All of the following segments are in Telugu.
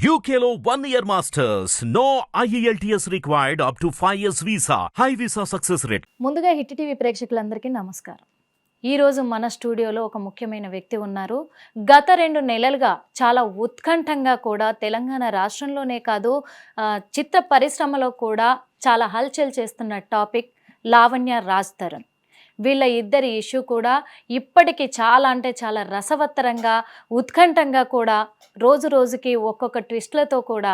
UKLO 1 year masters. No IELTS required up to 5 years visa. High visa success rate. ముందుగా హిట్ టీవీ ప్రేక్షకులందరికీ నమస్కారం. ఈరోజు మన స్టూడియోలో ఒక ముఖ్యమైన వ్యక్తి ఉన్నారు. గత 2 నెలలుగా చాలా ఉత్కంఠంగా కూడా తెలంగాణ రాష్ట్రంలోనే కాదు చిత్ర పరిశ్రమలో కూడా చాలా హల్చల్ చేస్తున్న టాపిక్ లావణ్య రాజ్ తరుణ్. వీళ్ళ ఇద్దరి ఇష్యూ కూడా ఇప్పటికీ చాలా అంటే చాలా రసవత్తరంగా ఉత్కంఠంగా కూడా రోజు రోజుకి ఒక్కొక్క ట్విస్ట్లతో కూడా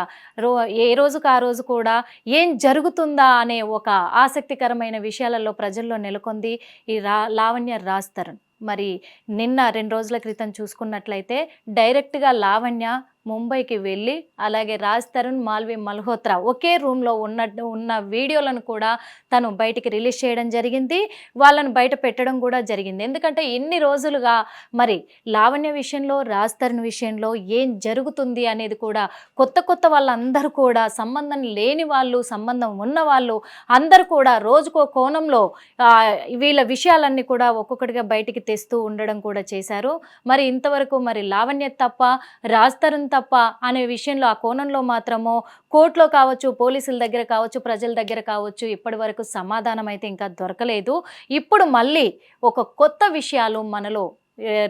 ఏ రోజుకు ఆ రోజు కూడా ఏం జరుగుతుందా అనే ఒక ఆసక్తికరమైన విషయాలలో ప్రజల్లో నెలకొంది ఈ లావణ్య రాజ్ తరుణ్. మరి నిన్న 2 రోజుల క్రితం చూసుకున్నట్లయితే డైరెక్ట్గా లావణ్య ముంబైకి వెళ్ళి అలాగే రాజ్ తరుణ్ మాల్వి మల్హోత్రా ఒకే రూమ్లో ఉన్న వీడియోలను కూడా తను బయటికి రిలీజ్ చేయడం జరిగింది. వాళ్ళను బయట పెట్టడం కూడా జరిగింది. ఎందుకంటే ఇన్ని రోజులుగా మరి లావణ్య విషయంలో రాజ్ తరుణ్ విషయంలో ఏం జరుగుతుంది అనేది కూడా కొత్త వాళ్ళందరూ కూడా సంబంధం లేని వాళ్ళు సంబంధం ఉన్న వాళ్ళు అందరూ కూడా రోజుకో కోణంలో వీళ్ళ విషయాలన్నీ కూడా ఒక్కొక్కటిగా బయటికి తెస్తూ ఉండడం కూడా చేశారు. మరి ఇంతవరకు మరి లావణ్య తప్ప రాజ్ తరుణ్ తప్ప అనే విషయంలో ఆ కోణంలో మాత్రము కోర్టులో కావచ్చు, పోలీసుల దగ్గర కావచ్చు, ప్రజల దగ్గర కావచ్చు ఇప్పటి వరకు సమాధానం అయితే ఇంకా దొరకలేదు. ఇప్పుడు మళ్ళీ ఒక కొత్త విషయాలు మనలో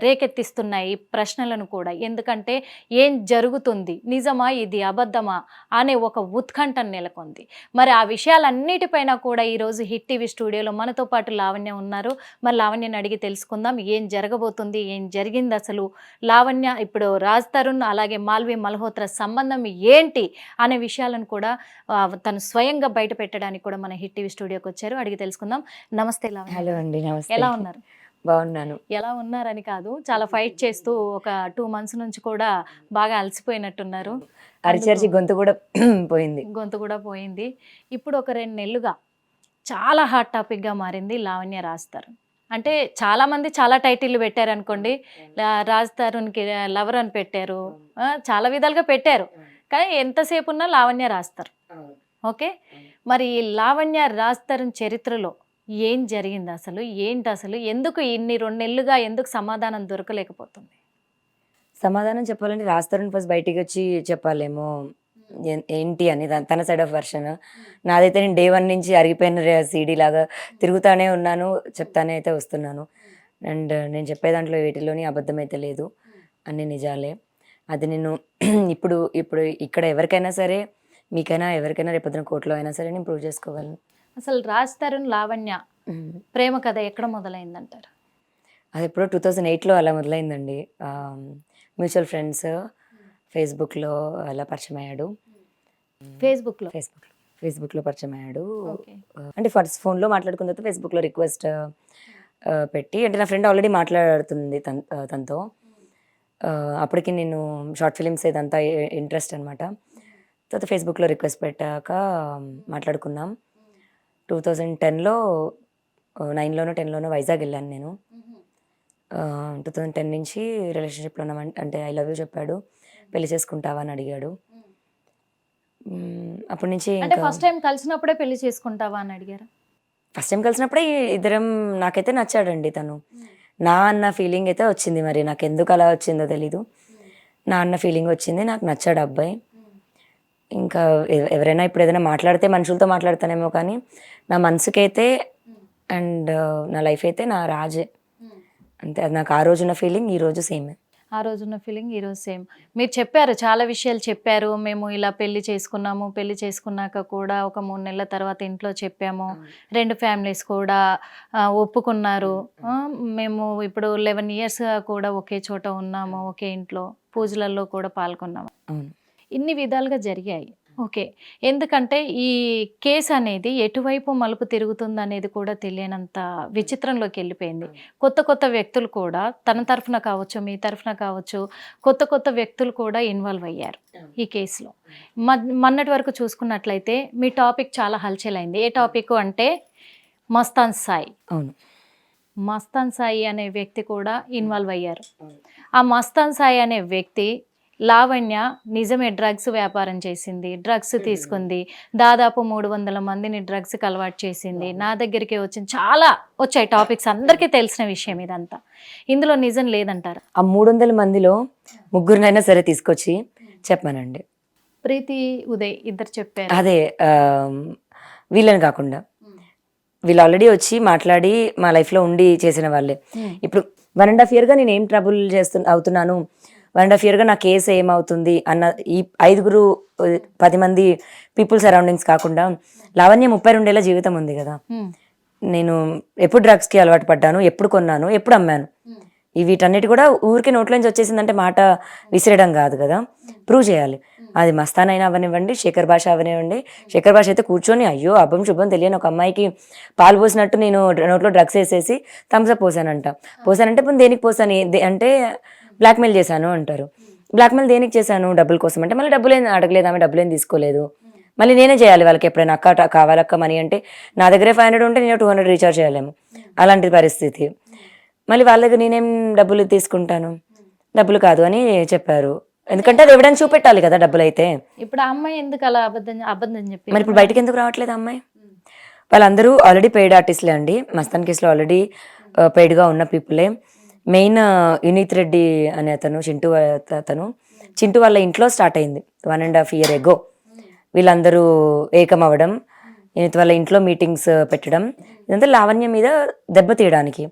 రేకెత్తిస్తున్నాయి ప్రశ్నలను కూడా. ఎందుకంటే ఏం జరుగుతుంది, నిజమా ఇది అబద్ధమా అనే ఒక ఉత్కంఠ నెలకొంది. మరి ఆ విషయాలన్నిటిపైన కూడా ఈరోజు హిట్ టీవీ స్టూడియోలో మనతో పాటు లావణ్య ఉన్నారు. మరి లావణ్యని అడిగి తెలుసుకుందాం ఏం జరగబోతుంది, ఏం జరిగింది అసలు, లావణ్య ఇప్పుడు రాజ్ తరుణ్ అలాగే మాల్వి మల్హోత్రా సంబంధం ఏంటి అనే విషయాలను కూడా తను స్వయంగా బయట పెట్టడానికి కూడా మన హిట్ టీవీ స్టూడియోకి వచ్చారు. అడిగి తెలుసుకుందాం. నమస్తే లావణ్య. హలో అండి, నమస్తే. ఎలా ఉన్నారు? బాగున్నాను. ఎలా ఉన్నారని కాదు, చాలా ఫైట్ చేస్తూ ఒక 2 months నుంచి కూడా బాగా అలసిపోయినట్టున్నారు. అరిచరిచి గొంతు కూడా పోయింది. ఇప్పుడు ఒక 2 నెలలుగా చాలా హాట్ టాపిక్గా మారింది లావణ్య రాజ్ తరుణ్. అంటే చాలామంది చాలా టైటిల్ పెట్టారు అనుకోండి. రాజ్ తరుణ్కి లవర్ అని పెట్టారు, చాలా విధాలుగా పెట్టారు. కానీ ఎంతసేపు ఉన్నా లావణ్య రాజ్ తరుణ్. ఓకే, మరి ఈ లావణ్య రాజ్ తరుణ్ చరిత్రలో ఏం జరిగింది అసలు, ఏంటి అసలు, ఎందుకు ఇన్ని 2 నెలలుగా ఎందుకు సమాధానం దొరకలేకపోతుంది? సమాధానం చెప్పాలంటే రాజ్ తరుణ్ ఫస్ట్ బయటికి వచ్చి చెప్పాలేమో ఏంటి అని తన సైడ్ ఆఫ్ వర్షన్. నాదైతే నేను డే 1 నుంచి అరిగిపోయిన సీడీ లాగా తిరుగుతానే ఉన్నాను, చెప్తానే అయితే వస్తున్నాను. అండ్ నేను చెప్పే దాంట్లో వీటిలోని అబద్ధం అయితే లేదు, అన్ని నిజాలే. అది నేను ఇప్పుడు ఇక్కడ ఎవరికైనా సరే, మీకైనా ఎవరికైనా రేపొద్దున కోర్టులో అయినా సరే నేను ప్రూవ్ చేసుకోగలను. అసలు రాజ్ తరుణ్ లావణ్య ప్రేమ కథ ఎక్కడ మొదలైందంటారు? అది ఎప్పుడో 2008లో అలా మొదలైందండి. మ్యూచువల్ ఫ్రెండ్స్ ఫేస్బుక్లో అలా పరిచయం అయ్యాడు. ఫేస్బుక్లో పరిచయం అయ్యాడు. అంటే ఫస్ట్ ఫోన్లో మాట్లాడుకున్న తర్వాత ఫేస్బుక్లో రిక్వెస్ట్ పెట్టి, అంటే నా ఫ్రెండ్ ఆల్రెడీ మాట్లాడుతుంది తనతో. అప్పటికి నేను షార్ట్ ఫిలిమ్స్ ఇదంతా ఇంట్రెస్ట్ అనమాట. తర్వాత ఫేస్బుక్లో రిక్వెస్ట్ పెట్టాక మాట్లాడుకున్నాం. 2010లో 9లోనో 10లోనో వైజాగ్ వెళ్ళాను నేను. 2010 నుంచి రిలేషన్షిప్లో ఉన్నాం. అంటే ఐ లవ్ యూ చెప్పాడు, పెళ్లి చేసుకుంటావా అని అడిగాడు. అప్పటి నుంచి ఫస్ట్ టైం కలిసినప్పుడే పెళ్లి చేసుకుంటావా అని అడిగారు? ఫస్ట్ టైం కలిసినప్పుడే ఇద్దరం. నాకైతే నచ్చాడండి తను. నా అన్న ఫీలింగ్ అయితే వచ్చింది, మరి నాకు ఎందుకు అలా వచ్చిందో తెలీదు. నా అన్న ఫీలింగ్ వచ్చింది, నాకు నచ్చాడు అబ్బాయి. ఇంకా ఎవరైనా ఇప్పుడు ఏదైనా మాట్లాడితే మనుషులతో మాట్లాడతానేమో, కానీ నా మనసుకైతే అండ్ నా లైఫ్ అయితే నా రాజే. అంతే, అది నాకు ఆ రోజున్న ఫీలింగ్ ఈ రోజు సేమ్. ఆ రోజున్న ఫీలింగ్ ఈరోజు సేమ్. మీరు చెప్పారు, చాలా విషయాలు చెప్పారు. మేము ఇలా పెళ్లి చేసుకున్నాము, పెళ్లి చేసుకున్నాక కూడా ఒక 3 నెలల తర్వాత ఇంట్లో చెప్పాము, 2 ఫ్యామిలీస్ కూడా ఒప్పుకున్నారు. మేము ఇప్పుడు 11 years కూడా ఒకే చోట ఉన్నాము, ఒకే ఇంట్లో పూజలలో కూడా పాల్గొన్నాము. ఇన్ని విధాలుగా జరిగాయి. ఓకే, ఎందుకంటే ఈ కేసు అనేది ఎటువైపు మలుపు తిరుగుతుంది అనేది కూడా తెలియనంత విచిత్రంలోకి వెళ్ళిపోయింది. కొత్త వ్యక్తులు కూడా తన తరఫున కావచ్చు, మీ తరఫున కావచ్చు, కొత్త వ్యక్తులు కూడా ఇన్వాల్వ్ అయ్యారు ఈ కేసులో. మొన్నటి వరకు చూసుకున్నట్లయితే మీ టాపిక్ చాలా హల్చల్ అయింది. ఏ టాపిక్ అంటే మస్తాన్ సాయి. అవును, మస్తాన్ సాయి అనే వ్యక్తి కూడా ఇన్వాల్వ్ అయ్యారు. ఆ మస్తాన్ సాయి అనే వ్యక్తి లావణ్య నిజమే డ్రగ్స్ వ్యాపారం చేసింది, డ్రగ్స్ తీసుకుంది, దాదాపు 300 మందిని డ్రగ్స్కి అలవాటు చేసింది, నా దగ్గరికి వచ్చింది, చాలా వచ్చాయి టాపిక్స్, అందరికీ తెలిసిన విషయం ఇదంతా. ఇందులో నిజం లేదంటారు? ఆ 300 మందిలో 3 సరే తీసుకొచ్చి చెప్పానండి. ప్రీతి ఉదయ్ ఇద్దరు చెప్పారు. అదే వీళ్ళని కాకుండా వీళ్ళు ఆల్రెడీ వచ్చి మాట్లాడి మా లైఫ్లో ఉండి చేసిన వాళ్ళే. ఇప్పుడు 1.5 yearగా నేను ఏం ట్రబుల్ అవుతున్నాను, 1.5 yearగా నా కేసు ఏమవుతుంది అన్న ఈ 5-10 మంది పీపుల్ సరౌండింగ్స్ కాకుండా లావణ్య 32 ఏళ్ళ జీవితం ఉంది కదా. నేను ఎప్పుడు డ్రగ్స్కి అలవాటు పడ్డాను, ఎప్పుడు కొన్నాను, ఎప్పుడు అమ్మాను, వీటన్నిటి కూడా ఊరికి నోట్లోంచి వచ్చేసిందంటే మాట విసిరడం కాదు కదా, ప్రూవ్ చేయాలి. అది మస్తాన్ అయినా అవనివ్వండి, శేఖర్ భాష అవనివ్వండి. శేఖర్ భాష అయితే కూర్చొని అయ్యో అబ్బం శుభం తెలియని ఒక అమ్మాయికి పాలు పోసినట్టు నేను నోట్లో డ్రగ్స్ వేసేసి థమ్స్అప్ పోసానంటే ఇప్పుడు దేనికి పోసాను అంటే బ్లాక్మెయిల్ చేశాను అంటారు. బ్లాక్మెయిల్ దేనికి చేశాను? డబ్బుల కోసం అంటే మళ్ళీ డబ్బులు ఏం అడగలేదు, ఆమె డబ్బులు ఏం తీసుకోలేదు. మళ్ళీ నేనే చేయాలి వాళ్ళకి. ఎప్పుడైనా అక్క కావాలక్క మనీ అంటే నా దగ్గరే 500 ఉంటే నేను 200 రీఛార్జ్ చేయలేము, అలాంటి పరిస్థితి. మళ్ళీ వాళ్ళ దగ్గర నేనేం డబ్బులు తీసుకుంటాను, డబ్బులు కాదు అని చెప్పారు. ఎందుకంటే అది ఎవిడెన్స్ చూపెట్టాలి కదా డబ్బులు అయితే. ఇప్పుడు ఆ అమ్మాయి ఎందుకు అలా అబద్ధం చెప్పి మరి ఇప్పుడు బయటకు ఎందుకు రావట్లేదు అమ్మాయి? వాళ్ళందరూ ఆల్రెడీ పెయిడ్ ఆర్టిస్ట్లే అండి. మస్తాన్ కేసులో ఆల్రెడీ పెయిడ్గా ఉన్న పీపులే. మెయిన్ యునీత్ రెడ్డి అనే అతను, చింటూ వాళ్ళ ఇంట్లో స్టార్ట్ అయింది 1.5 year ago. వీళ్ళందరూ ఏకం అవ్వడం, యునీత్ వాళ్ళ ఇంట్లో మీటింగ్స్ పెట్టడం, ఇదంతా లావణ్య మీద దెబ్బ తీయడానికి.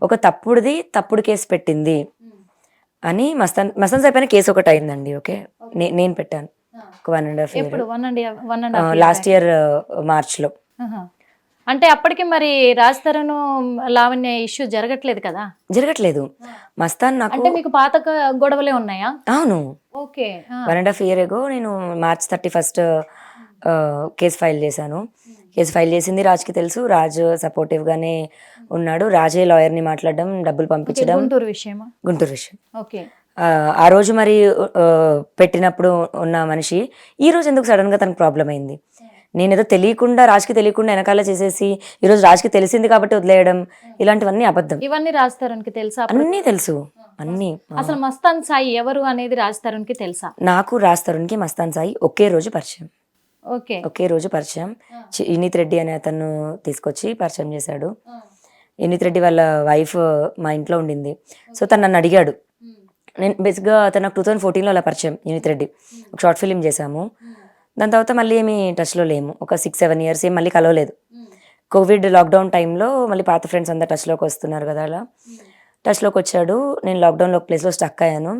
ఒక తప్పుడు కేసు పెట్టింది అని మస్తాన్ సాయి పైన కేసు ఒకటి అయిందండి. ఓకే, నేను పెట్టాను ఒక 1.5 year లాస్ట్ ఇయర్ మార్చ్లో. అంటే అప్పటికి మరి రాజ్ తరుణ్ లావణ్య ఇష్యూ జరగట్లేదు. మస్తాన్ నాకు అంటే మీకు పాత గొడవలే ఉన్నాయా? అవును. ఓకే, 1.5 year ago నేను March 31st కేసు ఫైల్ చేశాను. కేసు ఫైల్ చేసింది రాజ్కి తెలుసు. రాజ్ సపోర్టివ్ గానే ఉన్నాడు. రాజే లాయర్ని మాట్లాడడం, డబ్బులు పంపించడం. గుంటూరు విషయం. ఓకే, ఆ రోజు మరి పెట్టినప్పుడు ఉన్న మనిషి ఈ రోజు ఎందుకు సడన్ గా తనకు ప్రాబ్లం అయింది? నేనేదో తెలియకుండా, రాజ్కి తెలియకుండా వెనకాల చేసేసి ఈరోజు రాజ్కి తెలిసింది కాబట్టి వదిలేయడం, ఇలాంటివన్నీ అబద్ధం. ఇవన్నీ రాజ్ తరుణ్కి తెలుసా? అన్నీ తెలుసు, అన్నీ. అసలు మస్తాన్ సాయి ఎవరు అనేది రాజ్ తరుణ్కి తెలుసా? నాకు రాజ్ తరుణ్కి మస్తాన్ సాయి ఒకే రోజు పరిచయం. యునీత్ రెడ్డి అనే అతను తీసుకొచ్చి పరిచయం చేశాడు. యునీత్ రెడ్డి వాళ్ళ వైఫ్ మా ఇంట్లో ఉండింది. సో తను నన్ను అడిగాడు. నేను బేసిక్గా అతను నాకు 2014లో అలా పరిచయం. యునీత్ రెడ్డి ఒక షార్ట్ ఫిలిం చేశాము. దాని తర్వాత మళ్ళీ ఏమి టచ్లో లేము. ఒక 6-7 years ఏం మళ్ళీ కలవలేదు. కోవిడ్ లాక్డౌన్ టైంలో మళ్ళీ పాత ఫ్రెండ్స్ అంతా టచ్లోకి వస్తున్నారు కదా, అలా టచ్లోకి వచ్చాడు. నేను లాక్డౌన్లో ఒక ప్లేస్లో స్టక్ అయ్యాను.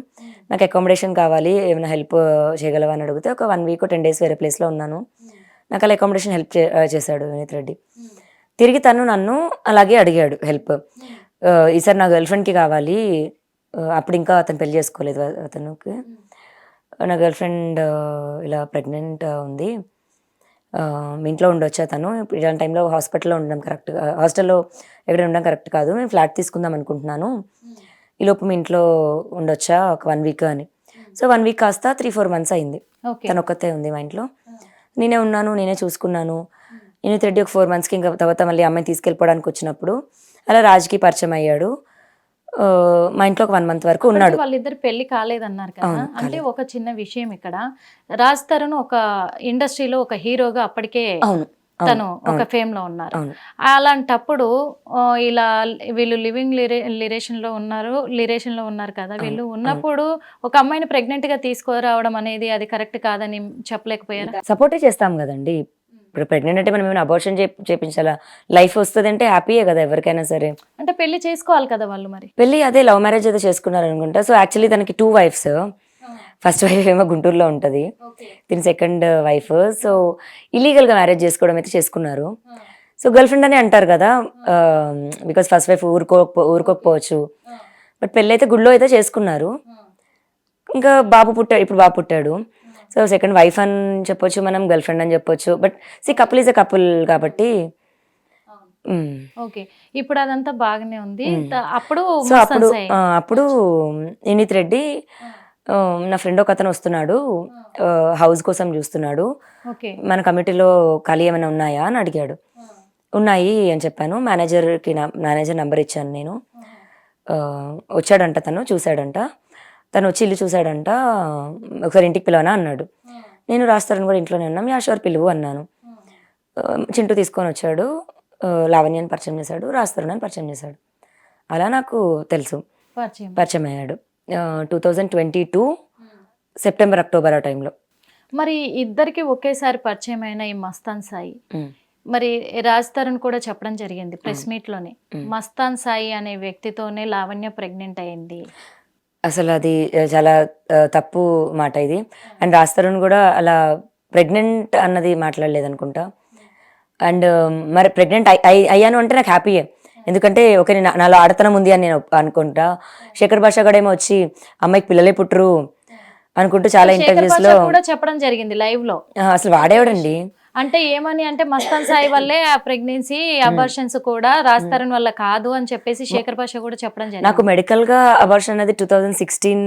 నాకు అకామిడేషన్ కావాలి, ఏమైనా హెల్ప్ చేయగలవా అని అడిగితే ఒక 1 week or 10 days వేరే ప్లేస్లో ఉన్నాను. నాకు అలా అకామిడేషన్ హెల్ప్ చేశాడు యునీత్ రెడ్డి. తిరిగి తను నన్ను అలాగే అడిగాడు హెల్ప్. ఈసారి నా గర్ల్ ఫ్రెండ్కి కావాలి. అప్పుడు ఇంకా అతను పెళ్లి చేసుకోలేదు. అతనికి నా గర్ల్ ఫ్రెండ్ ఇలా ప్రెగ్నెంట్ ఉంది, మీ ఇంట్లో ఉండొచ్చా? తను ఇలాంటి టైంలో హాస్పిటల్లో ఉండడం కరెక్ట్, హాస్టల్లో ఎక్కడ ఉండడం కరెక్ట్ కాదు, నేను ఫ్లాట్ తీసుకుందాం అనుకుంటున్నాను, ఈలోపు మీ ఇంట్లో ఉండొచ్చా ఒక 1 week అని. సో 1 week కాస్త 3-4 months అయింది. తను ఒక్కతే ఉంది మా ఇంట్లో. నేనే ఉన్నాను, నేనే చూసుకున్నాను. యునీత్ రెడ్డి ఒక 4 monthsకి ఇంకా తర్వాత మళ్ళీ అమ్మాయిని తీసుకెళ్ళిపోవడానికి వచ్చినప్పుడు అలా రాజ్కి పరిచయం అయ్యాడు. మా ఇంట్లో ఒక 1 month వరకు ఉన్నాడు. వాళ్ళిద్దరు పెళ్లి కాలేదన్నారు కదా, అంటే ఒక చిన్న విషయం ఇక్కడ, రాజ్ తరుణ్ ఒక ఇండస్ట్రీలో ఒక హీరోగా అప్పటికే తను ఒక ఫేమ్ లో ఉన్నారు. అలాంటప్పుడు ఇలా వీళ్ళు లివింగ్ లిరేషన్ లో ఉన్నారు కదా, వీళ్ళు ఉన్నప్పుడు ఒక అమ్మాయిని ప్రెగ్నెంట్ గా తీసుకురావడం అనేది అది కరెక్ట్ కాదని చెప్పలేకపోయారు? సపోర్టే చేస్తాం కదండి. ఇప్పుడు ప్రెగ్నెంట్ అంటే మనం ఏమైనా అబార్షన్ చేయించాలా? లైఫ్ వస్తుంది అంటే హ్యాపీయే కదా ఎవరికైనా సరే. అంటే పెళ్లి చేసుకోవాలి కదా వాళ్ళు. మరి పెళ్లి అదే లవ్ మ్యారేజ్ అయితే చేసుకున్నారు అనుకుంటా. సో యాక్చువల్లీ తనకి 2 wives. ఫస్ట్ వైఫ్ ఏమో గుంటూరులో ఉంటుంది, దీని సెకండ్ వైఫ్. సో ఇల్లీగల్గా మ్యారేజ్ చేసుకోవడం అయితే చేసుకున్నారు. సో గర్ల్ ఫ్రెండ్ అని అంటారు కదా, బికాస్ ఫస్ట్ వైఫ్ ఊరుకోకపోవచ్చు. బట్ పెళ్ళి అయితే గుడిలో అయితే చేసుకున్నారు. ఇంకా ఇప్పుడు బాబు పుట్టాడు. సో సెకండ్ వైఫ్ అని చెప్పొచ్చు, మనం గర్ల్ ఫ్రెండ్ అని చెప్పొచ్చు. But couple is a couple కాబట్టి. ఓకే, ఇప్పుడు అదంతా బాగానే ఉంది. అప్పుడు యునీత్ రెడ్డి, నా ఫ్రెండ్ ఒక అతను వస్తున్నాడు, హౌస్ కోసం చూస్తున్నాడు, మన కమిటీలో ఖాళీ ఏమైనా ఉన్నాయా అని అడిగాడు. ఉన్నాయి అని చెప్పాను. మేనేజర్ నెంబర్ ఇచ్చాను నేను. వచ్చాడంట, తను చూశాడంట, తను వచ్చి ఇల్లు చూశాడంట. ఒకసారి ఇంటికి పిలవనా అన్నాడు. నేను రాస్తారని కూడా ఇంట్లోనే ఉన్నాం. యాషోర్ పిలువు అన్నాను. చింటూ తీసుకొని వచ్చాడు, లావణ్యాన్ని పరిచయం చేశాడు, రాస్తారని పరిచయం చేశాడు. అలా నాకు తెలుసు, పరిచయం అయ్యాడు. 2022 September, October ఆ టైంలో. మరి ఇద్దరికి ఒకేసారి పరిచయం అయిన ఈ మస్తాన్ సాయి, ఉమ్, మరి రాజ్ తరుణ్ కూడా చెప్పడం జరిగింది ప్రెస్ మీట్ లోనే, ఉమ్. మస్తాన్ సాయి అనే వ్యక్తితోనే లావణ్య ప్రెగ్నెంట్ అయింది. అసలు అది చాలా తప్పు మాట ఇది. అండ్ రాజ్ కూడా అలా ప్రెగ్నెంట్ అన్నది మాట్లాడలేదు అనుకుంటా. అండ్ మరి ప్రెగ్నెంట్ అయ్యాను అంటే నాకు హ్యాపీయే, ఎందుకంటే ఓకే నాలో ఆడతనం ఉంది అని నేను అనుకుంటా. శేఖర్ భాష కూడా ఏమో వచ్చి అమ్మాయికి పిల్లలే పుట్టరు అనుకుంటూ చాలా శేఖర్ ఇంటర్వ్యూస్ భాష లో కూడా చెప్పడం జరిగింది లైవ్ లో. అసలు వాడేవాడండి. అంటే ఏమని అంటే మస్తాన్ సాయి వల్లే ఆ ప్రెగ్నెన్సీ అబార్షన్స్ కూడా రాజ్ తరుణ్ వల్ల కాదు అని చెప్పేసి శేఖర్ భాష కూడా చెప్పడం జరిగింది. నాకు మెడికల్ గా అబార్షన్ అనేది 2016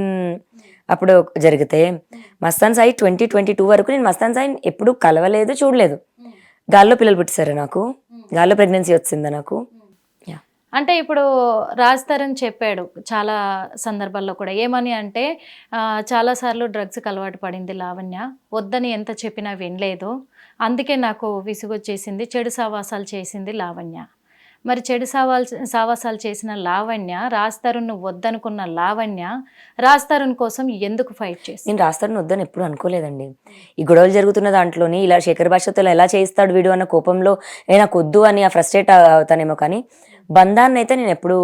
అప్పుడు జరిగితే, మస్తాన్ సాయి 2022 వరకు నేను మస్తాన్ సాయి ఎప్పుడు కలవలేదు, చూడలేదు. గాల్లో పిల్లలు పుట్టిసారు నాకు, గాల్లో ప్రెగ్నెన్సీ వచ్చిందా నాకు. అంటే ఇప్పుడు రాజ్ తరుణ్ చెప్పాడు చాలా సందర్భాల్లో కూడా, ఏమని అంటే చాలాసార్లు డ్రగ్స్కి అలవాటు పడింది లావణ్య, వద్దని ఎంత చెప్పినా వినలేదు, అందుకే నాకు విసుగొచ్చేసింది, చెడు సావాసాలు చేసింది లావణ్య. మరి చెడు సావాసాలు చేసిన లావణ్య, రాజ్ తరుణ్ను వద్దనుకున్న లావణ్య రాజ్ తరుణ్ కోసం ఎందుకు ఫైట్ చేసింది? నేను రాజ్ తరుణ్ వద్దని ఎప్పుడు అనుకోలేదండి. ఈ గొడవలు జరుగుతున్న దాంట్లోని ఇలా శేఖర్ భాషతో ఎలా చేయిస్తాడు వీడు అన్న కోపంలో నాకు వద్దు అని ఫ్రస్ట్రేట్ అవుతానేమో, కానీ బంధాన్ని అయితే నేను ఎప్పుడు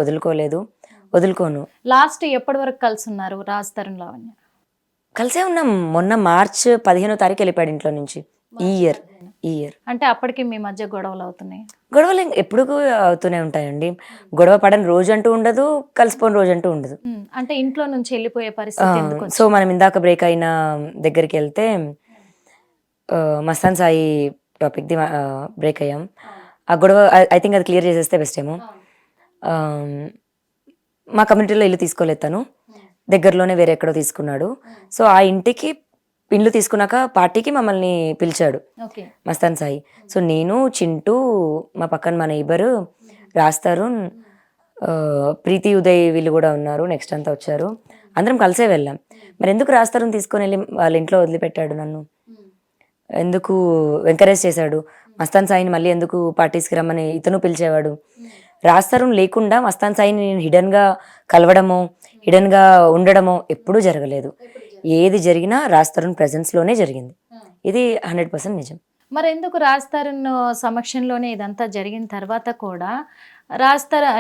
వదులుకోను. లాస్ట్ ఎప్పటి వరకు కలిసి ఉన్నారు రాజ్ తరుణ్ లావణ్య? కలిసే ఉన్నాం. మొన్న మార్చ్ 15వ తారీఖు వెళ్ళిపోయాడు ఇంట్లో నుంచి. ఈ ఇయర్ అంటే అప్పటికి మీ మధ్య గొడవలు అవుతున్నాయి? గొడవలు ఎప్పుడు అవుతూనే ఉంటాయండి. గొడవ పడని రోజు అంటూ ఉండదు, కలిసిపోయిన రోజు అంటూ ఉండదు. అంటే ఇంట్లో నుంచి వెళ్ళిపోయే పరిస్థితి ఎందుకు? సో మనం ఇందాక బ్రేక్ అయిన దగ్గరికి వెళ్తే, Mastan Sai topic the break అయ్యాం. ఆ గొడవ ఐ థింక్ అది క్లియర్ చేసేస్తే బెస్ట్ ఏమో. మా కమ్యూనిటీలో ఇల్లు తీసుకోలేదు తను, దగ్గరలోనే వేరే ఎక్కడో తీసుకున్నాడు. సో ఆ ఇంటికి ఇల్లు తీసుకున్నాక పార్టీకి మమ్మల్ని పిలిచాడు మస్తాన్ సాయి. సో నేను, చింటూ, మా పక్కన మా నైబరు, రాజ్ తరుణ్, ప్రీతి, ఉదయ్ వీళ్ళు కూడా ఉన్నారు, నెక్స్ట్ అంతా వచ్చారు. అందరం కలిసే వెళ్ళాం. మరి ఎందుకు రాజ్ తరుణ్ తీసుకొని వెళ్ళి వాళ్ళ ఇంట్లో వదిలిపెట్టాడు నన్ను? ఎందుకు ఎంకరేజ్ చేశాడు? మస్తాన్ సాయిని మళ్ళీ ఎందుకు పార్టీస్కి రమ్మని ఇతను పిలిచేవాడు? రాజ్ తరుణ్ లేకుండా మస్తాన్ సాయిని నేను హిడన్గా కలవడమో, హిడన్గా ఉండడమో ఎప్పుడూ జరగలేదు. ఏది జరిగినా రాజ్ తరుణ్ ప్రెజెన్స్లోనే జరిగింది. ఇది 100% నిజం. మరి ఎందుకు రాజ్ తరుణ్ సమక్షంలోనే ఇదంతా జరిగిన తర్వాత కూడా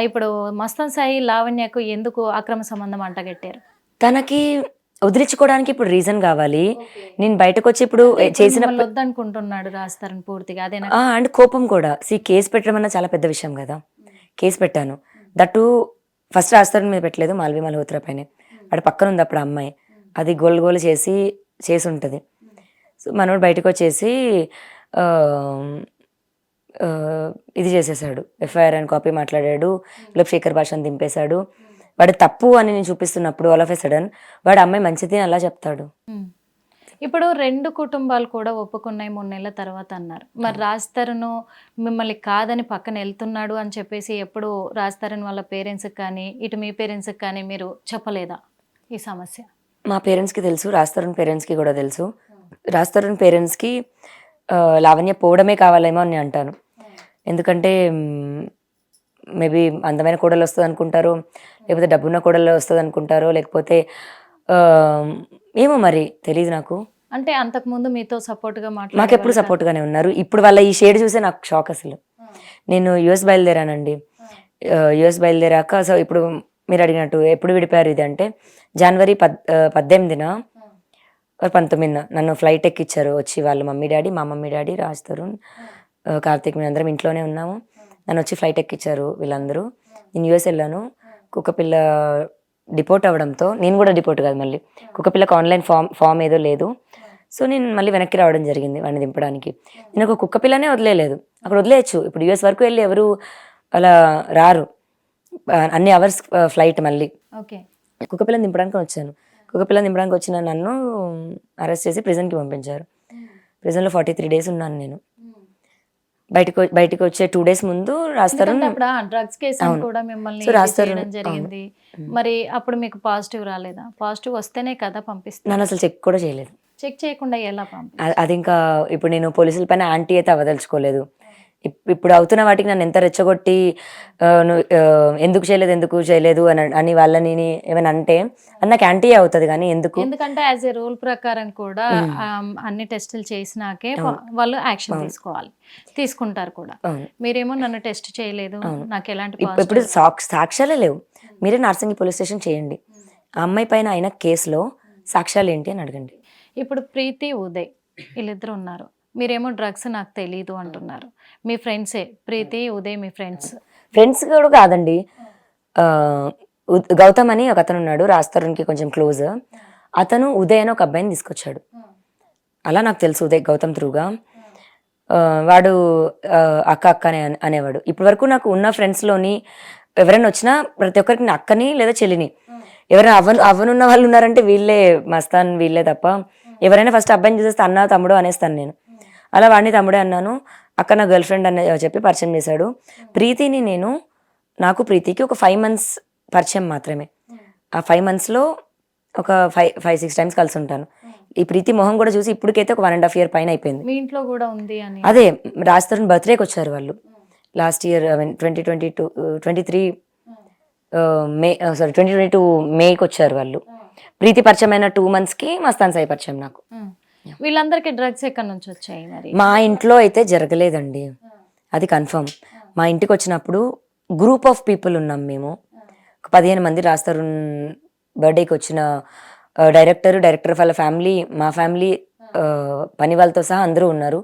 ఇప్పుడు మస్తాన్ సాయి లావణ్యకు ఎందుకు అక్రమ సంబంధం అంటగట్టారు? తనకి వదిలించుకోవడానికి ఇప్పుడు రీజన్ కావాలి. నేను బయటకు వచ్చి ఇప్పుడు చేసిన వద్దనుకుంటున్నాడు రాజ్ తరుణ్ పూర్తిగా, అదేనా? అండ్ కోపం కూడా. కేసు పెట్టడం అన్న చాలా పెద్ద విషయం కదా. కేసు పెట్టాను, దట్టు ఫస్ట్ రాజ్ తరుణ్ మీద పెట్టలేదు, మాల్వి మల్హోత్రా పైన. వాడు పక్కన ఉంది అప్పుడు అమ్మాయి, అది గోల్ చేసి ఉంటుంది. సో మనోడు బయటకు వచ్చేసి ఇది చేసేసాడు, ఎఫ్ఐఆర్ అని కాపీ మాట్లాడాడు, లోపు శేఖర్ భాషను దింపేశాడు. వాడు తప్పు అని నేను చూపిస్తున్నప్పుడు ఆల్ ఆఫ్ ఎ సడన్ వాడు అమ్మాయి మంచిది అలా చెప్తాడు. ఇప్పుడు 2 కుటుంబాలు కూడా ఒప్పుకున్నాయి 3 నెలల తర్వాత అన్నారు. మరి రాజ్ తరుణ్ మిమ్మల్ని కాదని పక్కన వెళ్తున్నాడు అని చెప్పేసి ఎప్పుడు రాజ్ తరుణ్ వాళ్ళ పేరెంట్స్కి కానీ ఇటు మీ పేరెంట్స్కి కానీ మీరు చెప్పలేదా ఈ సమస్య? మా పేరెంట్స్కి తెలుసు, రాజ్ తరుణ్ పేరెంట్స్కి కూడా తెలుసు. రాజ్ తరుణ్ పేరెంట్స్కి లావణ్య పోవడమే కావాలేమో అని అంటాను. ఎందుకంటే మేబీ అందమైన కోడలు వస్తుంది అనుకుంటారు, లేకపోతే డబ్బున్న కోడలు వస్తుంది అనుకుంటారో, లేకపోతే ఏమో మరి తెలియదు నాకు. అంటే అంతకుముందు మీతో సపోర్ట్గా మాకు ఎప్పుడు సపోర్ట్గానే ఉన్నారు. ఇప్పుడు వాళ్ళ ఈ షేడ్ చూసే నాకు షాక్. అసలు నేను యుఎస్ బయలుదేరానండి. యుఎస్ బయలుదేరాక సో ఇప్పుడు మీరు అడిగినట్టు ఎప్పుడు విడిపోయారు ఇది అంటే, జనవరి 18న 19న నన్ను ఫ్లైట్ ఎక్కిచ్చారు వచ్చి వాళ్ళ మమ్మీ డాడీ, మా మమ్మీ డాడీ, రాజ్ తరుణ్, కార్తీక్, మేము అందరం ఇంట్లోనే ఉన్నాము. నన్ను వచ్చి ఫ్లైట్ ఎక్కిచ్చారు వీళ్ళందరూ. నేను యూఎస్ వెళ్ళాను. కుక్కపిల్ల డిపోర్ట్ అవ్వడంతో, నేను కూడా డిపోర్ట్ కాదు, మళ్ళీ కుక్కపిల్లకి ఆన్లైన్ ఫామ్ ఏదో లేదు. సో నేను మళ్ళీ వెనక్కి రావడం జరిగింది వాడిని దింపడానికి. నేను ఒక కుక్కపిల్లనే వదిలేయలేదు, అక్కడ వదిలేయచ్చు. ఇప్పుడు యూఎస్ వరకు వెళ్ళి ఎవరు అలా రారు, అన్ని అవర్స్ ఫ్లైట్. మళ్ళీ కుక్కపిల్లని దింపడానికి వచ్చాను. కుక్కపిల్లని దింపడానికి వచ్చిన నన్ను అరెస్ట్ చేసి ప్రిజన్కి పంపించారు. ప్రిజన్లో 43 days ఉన్నాను నేను. బయటకు వచ్చే 2 days ముందు రాస్తారు. డ్రగ్స్ కేసు కూడా మిమ్మల్ని చేయడం జరిగింది. మరి అప్పుడు మీకు పాజిటివ్ రాలేదా? పాజిటివ్ వస్తేనే కదా పంపిస్తాను. నన్ను అసలు చెక్ కూడా చేయలేదు. చెక్ చేయకుండా ఎలా పంపి? అది ఇంకా ఇప్పుడు నేను పోలీసుల పైన యాంటీ అయితే అవ్వదలుచుకోలేదు. ఇప్పుడు అవుతున్న వాటికి నన్ను ఎంత రెచ్చగొట్టి నువ్వు ఎందుకు చేయలేదు అని వాళ్ళని ఏమైనా అంటే అది నాకు యాంటీ అవుతుంది కానీ ఎందుకు. ఎందుకంటే యాజ్ ఏ రూల్ ప్రకారం కూడా అన్ని టెస్టులు చేసినాకే వాళ్ళు యాక్షన్ తీసుకోవాలి, తీసుకుంటారు కూడా. మీరేమో నన్ను టెస్ట్ చేయలేదు, నాకు ఎలాంటి ఇప్పుడు సాక్ష్యాలే లేవు. మీరే నార్సింగి పోలీస్ స్టేషన్ చేయండి, ఆ అమ్మాయి పైన అయిన కేసులో సాక్ష్యాలు ఏంటి అని అడగండి. ఇప్పుడు ప్రీతి ఉదయ్ వీళ్ళిద్దరు ఉన్నారు, మీరేమో డ్రగ్స్ నాకు తెలీదు అంటున్నారు. మీ ఫ్రెండ్సే ప్రీతి ఉదయ్, మీ ఫ్రెండ్స్ కూడా కాదండి. గౌతమ్ అని ఒక అతను ఉన్నాడు, రాజ్ కొంచెం క్లోజ్. అతను ఉదయ్ అని ఒక అబ్బాయిని తీసుకొచ్చాడు, అలా నాకు తెలుసు ఉదయ్ గౌతమ్ త్రూగా. వాడు అక్క అనేవాడు. ఇప్పటి వరకు నాకు ఉన్న ఫ్రెండ్స్లోని ఎవరైనా వచ్చినా ప్రతి ఒక్కరికి నా అక్కని లేదా చెల్లిని, ఎవరైనా అవ్వనున్న వాళ్ళు ఉన్నారంటే వీళ్ళే మస్తాన్, వీళ్ళే తప్ప ఎవరైనా ఫస్ట్ అబ్బాయిని చూసేస్తే అన్న తమ్ముడు అనేస్తాను నేను. అలా వాడిని తమ్ముడే అన్నాను. అక్క నా గర్ల్ ఫ్రెండ్ అని చెప్పి పరిచయం చేశాడు. ప్రీతిని నాకు ప్రీతికి ఒక 5 months పరిచయం మాత్రమే. ఆ 5 monthsలో ఒక 5-6 times కలిసి ఉంటాను. ఈ ప్రీతి మొహం కూడా చూసి ఇప్పటికైతే ఒక 1.5 year పైన అయిపోయింది. మీ ఇంట్లో కూడా ఉంది అని. అదే రాజ్ తరుణ్ బర్త్డేకి వచ్చారు వాళ్ళు లాస్ట్ ఇయర్ 2022 మేకి వచ్చారు వాళ్ళు. ప్రీతి పరిచయం అయిన 2 monthsకి మస్తాన్ సాయి పరిచయం నాకు. వీళ్ళందరికీ డ్రగ్స్ ఎక్కడి నుంచి వచ్చాయి మరి? మా ఇంట్లో అయితే జరగలేదండి, అది కన్ఫర్మ్. మా ఇంటికి వచ్చినప్పుడు గ్రూప్ ఆఫ్ పీపుల్ ఉన్నాం మేము, ఒక 15 మంది. రాజ్ తరుణ్ బర్త్డేకి వచ్చిన డైరెక్టర్ వాళ్ళ ఫ్యామిలీ, మా ఫ్యామిలీ, పని వాళ్ళతో సహా అందరూ ఉన్నారు.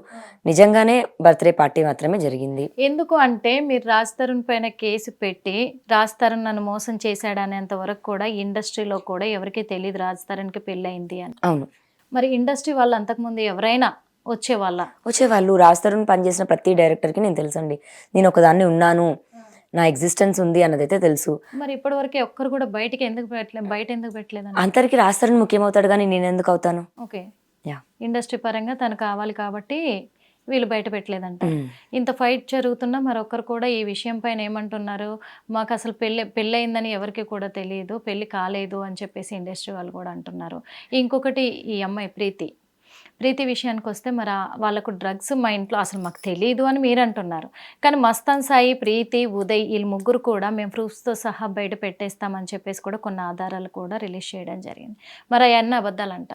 నిజంగానే బర్త్డే పార్టీ మాత్రమే జరిగింది. ఎందుకు అంటే మీరు రాజ్ తరుణ్ పైన కేసు పెట్టి రాజ్ తరుణ్ నన్ను మోసం చేశాడు అనేంత వరకు కూడా ఇండస్ట్రీలో కూడా ఎవరికి తెలియదు రాజ్ తరుణ్కి పెళ్ళయింది అని. అవును. మరి ఇండస్ట్రీ వాళ్ళు అంతకుముందు ఎవరైనా వచ్చేవాళ్ళు. రాజ్ తరుణ్ పనిచేసిన ప్రతి డైరెక్టర్కి నేను తెలుసండి, నేను ఒకదాన్ని ఉన్నాను, నా ఎగ్జిస్టెన్స్ ఉంది అన్నదైతే తెలుసు. మరి ఇప్పటి వరకు ఒక్కరు కూడా బయట ఎందుకు పెట్టలేదు? అందరికి రాజ్ తరుణ్ ముఖ్యమవుతాడు కానీ నేను ఎందుకు అవుతాను? ఓకే, ఇండస్ట్రీ పరంగా తను కావాలి కాబట్టి వీళ్ళు బయట పెట్టలేదంట. ఇంత ఫైట్ జరుగుతున్నా మరొకరు కూడా ఈ విషయం పైన ఏమంటున్నారు, మాకు అసలు పెళ్ళయిందని ఎవరికి కూడా తెలియదు, పెళ్లి కాలేదు అని చెప్పేసి ఇండస్ట్రీ వాళ్ళు కూడా అంటున్నారు. ఇంకొకటి ఈ అమ్మాయి ప్రీతి విషయానికి వస్తే మరి వాళ్ళకు డ్రగ్స్ మా ఇంట్లో అసలు మాకు తెలియదు అని మీరు అంటున్నారు. కానీ మస్తాన్ సాయి, ప్రీతి, ఉదయ్ వీళ్ళు ముగ్గురు కూడా మేము ప్రూఫ్స్తో సహా బయట పెట్టేస్తామని చెప్పేసి కూడా కొన్ని ఆధారాలు కూడా రిలీజ్ చేయడం జరిగింది. మరి అవన్నీ అబద్ధాలంట.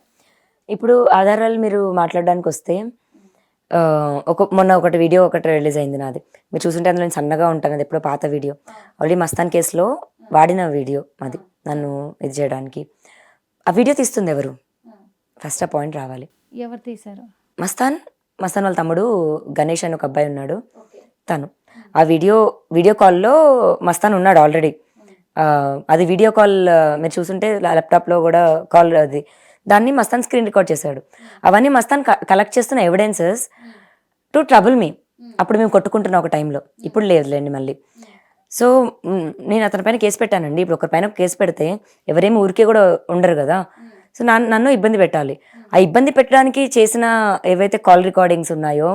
ఇప్పుడు ఆధారాలు మీరు మాట్లాడడానికి వస్తే మొన్న ఒకటి వీడియో రిలీజ్ అయింది నాది, మీరు చూసుంటే అందులో నేను సన్నగా ఉంటాను, అది ఎప్పుడో పాత వీడియో. ఆల్రెడీ మస్తాన్ కేసులో వాడిన వీడియో అది, నన్ను ఇది చేయడానికి. ఆ వీడియో తీస్తుంది ఎవరు? ఫస్ట్ ఆ పాయింట్ రావాలి. ఎవరు తీశారు? మస్తాన్ వాళ్ళ తమ్ముడు గణేష్ అని ఒక అబ్బాయి ఉన్నాడు, తను. ఆ వీడియో కాల్లో మస్తాన్ ఉన్నాడు ఆల్రెడీ. అది వీడియో కాల్ మీరు చూసుంటే ల్యాప్టాప్లో కూడా కాల్, అది దాన్ని మస్తాన్ స్క్రీన్ రికార్డ్ చేశాడు. అవన్నీ మస్తాన్ కలెక్ట్ చేస్తున్న ఎవిడెన్సెస్ టు ట్రబుల్ మీ. అప్పుడు మేము కొట్టుకుంటున్నాం ఒక టైంలో, ఇప్పుడు లేదులేండి మళ్ళీ. సో నేను అతని పైన కేసు పెట్టానండి. ఇప్పుడు ఒకరి కేసు పెడితే ఎవరేమి ఊరికే కూడా ఉండరు కదా. సో నన్ను ఇబ్బంది పెట్టాలి. ఆ ఇబ్బంది పెట్టడానికి చేసిన ఏవైతే కాల్ రికార్డింగ్స్ ఉన్నాయో,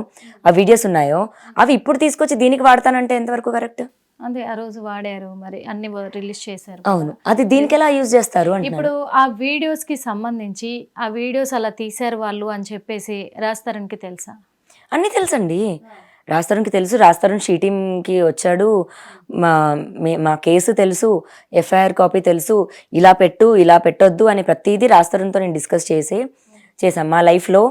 ఆ వీడియోస్ ఉన్నాయో, అవి ఇప్పుడు తీసుకొచ్చి దీనికి వాడతానంటే ఎంతవరకు కరెక్ట్? అదే ఆ రోజు వాడారు, మరి అన్ని రిలీజ్ చేశారు. అవును, అది దీనికి ఎలా యూజ్ చేస్తారు? ఇప్పుడు ఆ వీడియోస్ కి సంబంధించి ఆ వీడియోస్ అలా తీశారు వాళ్ళు అని చెప్పేసి రాజ్ తరుణ్కి తెలుసా? అన్నీ తెలుసండి, రాజ్ తరుణ్కి తెలుసు. రాజ్ తరుణ్ షీ టీమ్కి వచ్చాడు, మా కేసు తెలుసు, ఎఫ్ఐఆర్ కాపీ తెలుసు, ఇలా పెట్టొద్దు అని ప్రతిదీ రాజ్ తరుణ్తో నేను డిస్కస్ చేశాను. మా లైఫ్లో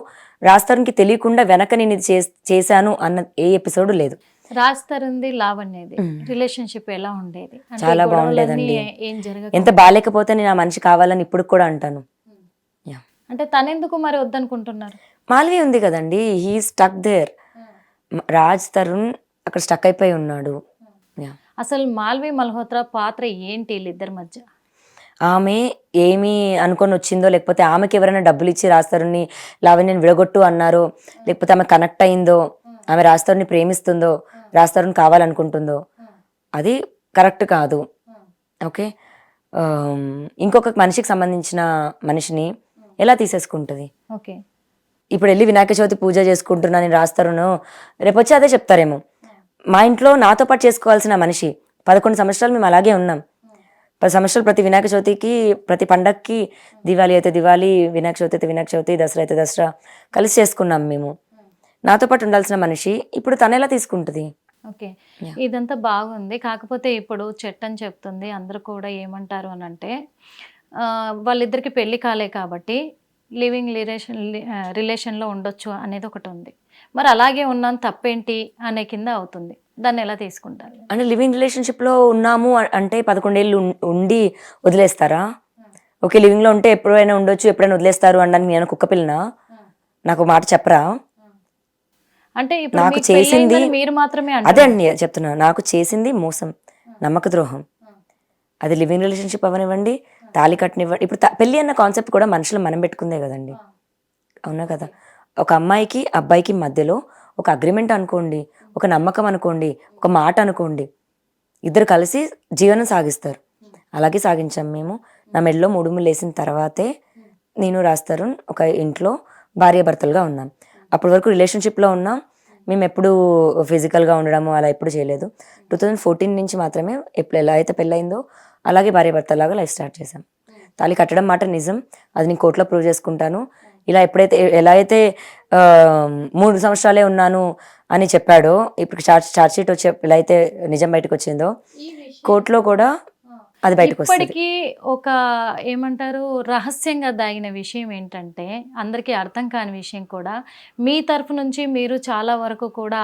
రాజ్ తరుణ్కి తెలియకుండా వెనక నేను ఇది చేశాను అన్న ఏ ఎపిసోడ్ లేదు. రాజ్ తరుణ్ది లావణ్యది రిలేషన్షిప్ ఎలా ఉండేది? చాలా బాగుండేదండి. ఎంత బాగాలేకపోతే నేను ఆ మనిషి కావాలని ఇప్పుడు కూడా అంటాను. అంటే తనెందుకు మరి వద్దనుకుంటున్నారు? మాల్వి ఉంది కదండి, he stuck there. Raj Tarun అక్కడ స్టక్ అయిపోయి ఉన్నాడు. అసలు మాల్వి మల్హోత్రా పాత్ర ఏంటి వీళ్ళిద్దరి మధ్య? ఆమె ఏమి అనుకొని వచ్చిందో, లేకపోతే ఆమెకి ఎవరైనా డబ్బులు ఇచ్చి రాజ్ తరుణ్ని లావణ్యని విడగొట్టు అన్నారో, లేకపోతే ఆమె కనెక్ట్ అయిందో, ఆమె రాజ్ తరుణ్ని ప్రేమిస్తుందో, రాజ్ తరుణ్ కావాలనుకుంటుందో, అది కరెక్ట్ కాదు. ఓకే, ఇంకొక మనిషికి సంబంధించిన మనిషిని ఎలా తీసేసుకుంటుంది? ఓకే, ఇప్పుడు వెళ్ళి వినాయక చవితి పూజ చేసుకుంటున్నా నేను రాజ్ తరుణ్, రేపు వచ్చి అదే చెప్తారేమో. మా ఇంట్లో నాతో పాటు చేసుకోవాల్సిన మనిషి 11 సంవత్సరాలు మేము అలాగే ఉన్నాం. 10 సంవత్సరాలు ప్రతి వినాయక చవితికి, ప్రతి పండగకి, దివాళీ అయితే దివాళీ, వినాయక చవితి అయితే వినాయక చవితి, దసరా అయితే దసరా కలిసి చేసుకున్నాం మేము. నాతో పాటు ఉండాల్సిన మనిషి ఇప్పుడు తను ఎలా తీసుకుంటుంది? ఓకే. యాహ్! ఇదంతా బాగుంది. కాకపోతే ఇప్పుడు చట్టం చెప్తుంది అందరూ కూడా ఏమంటారు అనంటే వాళ్ళిద్దరికీ పెళ్లి కాలే కాబట్టి రిలేషన్‌లో ఉండొచ్చు అనేది ఒకటుంది. మరి అలాగే ఉన్నాను తప్పేంటి అనే కింద అవుతుంది. దాన్ని ఎలా తీసుకుంటారు? అంటే లివింగ్ రిలేషన్‌షిప్‌లో ఉన్నాము అంటే 11 ఏళ్ళు ఉండి వదిలేస్తారా? ఓకే. లివింగ్‌లో ఉంటే ఎప్పుడైనా ఉండొచ్చు, ఎప్పుడైనా వదిలేస్తారు అనడానికి నేను కుక్క పిల్లనా? నాకు మాట చెప్పరా? అంటే ఇప్పుడు నాకు మీకు చేసింది పెళ్లయిందని మీరు మాత్రమే అదే అంటున్నారు. అండి చెప్తున్నా. నాకు చేసింది మోసం, నమ్మక ద్రోహం. అది లివింగ్ రిలేషన్‌షిప్ అవ్వనివ్వండి, తాళి కట్టనివ్వండి. ఇప్పుడు పెళ్లి అన్న కాన్సెప్ట్ కూడా మనుషులు మనం పెట్టుకుందే కదండీ! అవునా కదా! ఒక అమ్మాయికి, అబ్బాయికి మధ్యలో ఒక అగ్రీమెంట్ అనుకోండి, ఒక నమ్మకం అనుకోండి, ఒక మాట అనుకోండి. ఇద్దరు కలిసి జీవనం సాగిస్తారు. అలాగే సాగించాం మేము. నా మెడలో 3 ముళ్ళేసిన తర్వాతే నేను రాజ్ ఒక ఇంట్లో భార్యాభర్తలుగా ఉన్నాం. అప్పటి వరకు రిలేషన్‌షిప్‌లో ఉన్నాం. మేమెప్పుడూ ఫిజికల్‌గా ఉండడము అలా ఎప్పుడు చేయలేదు. 2014 నుంచి మాత్రమే ఎలా అయితే పెళ్లయిందో అలాగే భార్యాభర్తల్లాగా లైఫ్ స్టార్ట్ చేశాం. తాళి కట్టడం మాట నిజం. అది నేను కోర్ట్‌లో ప్రూవ్ చేసుకుంటాను. ఇలా ఎలా అయితే 3 సంవత్సరాలే ఉన్నాను అని చెప్పాడో, ఇప్పుడు చార్జ్ షీట్ వచ్చి ఎలా అయితే నిజం బయటకొచ్చిందో, కోర్ట్‌లో కూడా అది బయటకొస్తది. ఇప్పటికీ ఒక ఏమంటారు రహస్యంగా దాగిన విషయం ఏంటంటే, అందరికీ అర్థం కాని విషయం కూడా, మీ తరఫు నుంచి మీరు చాలా వరకు కూడా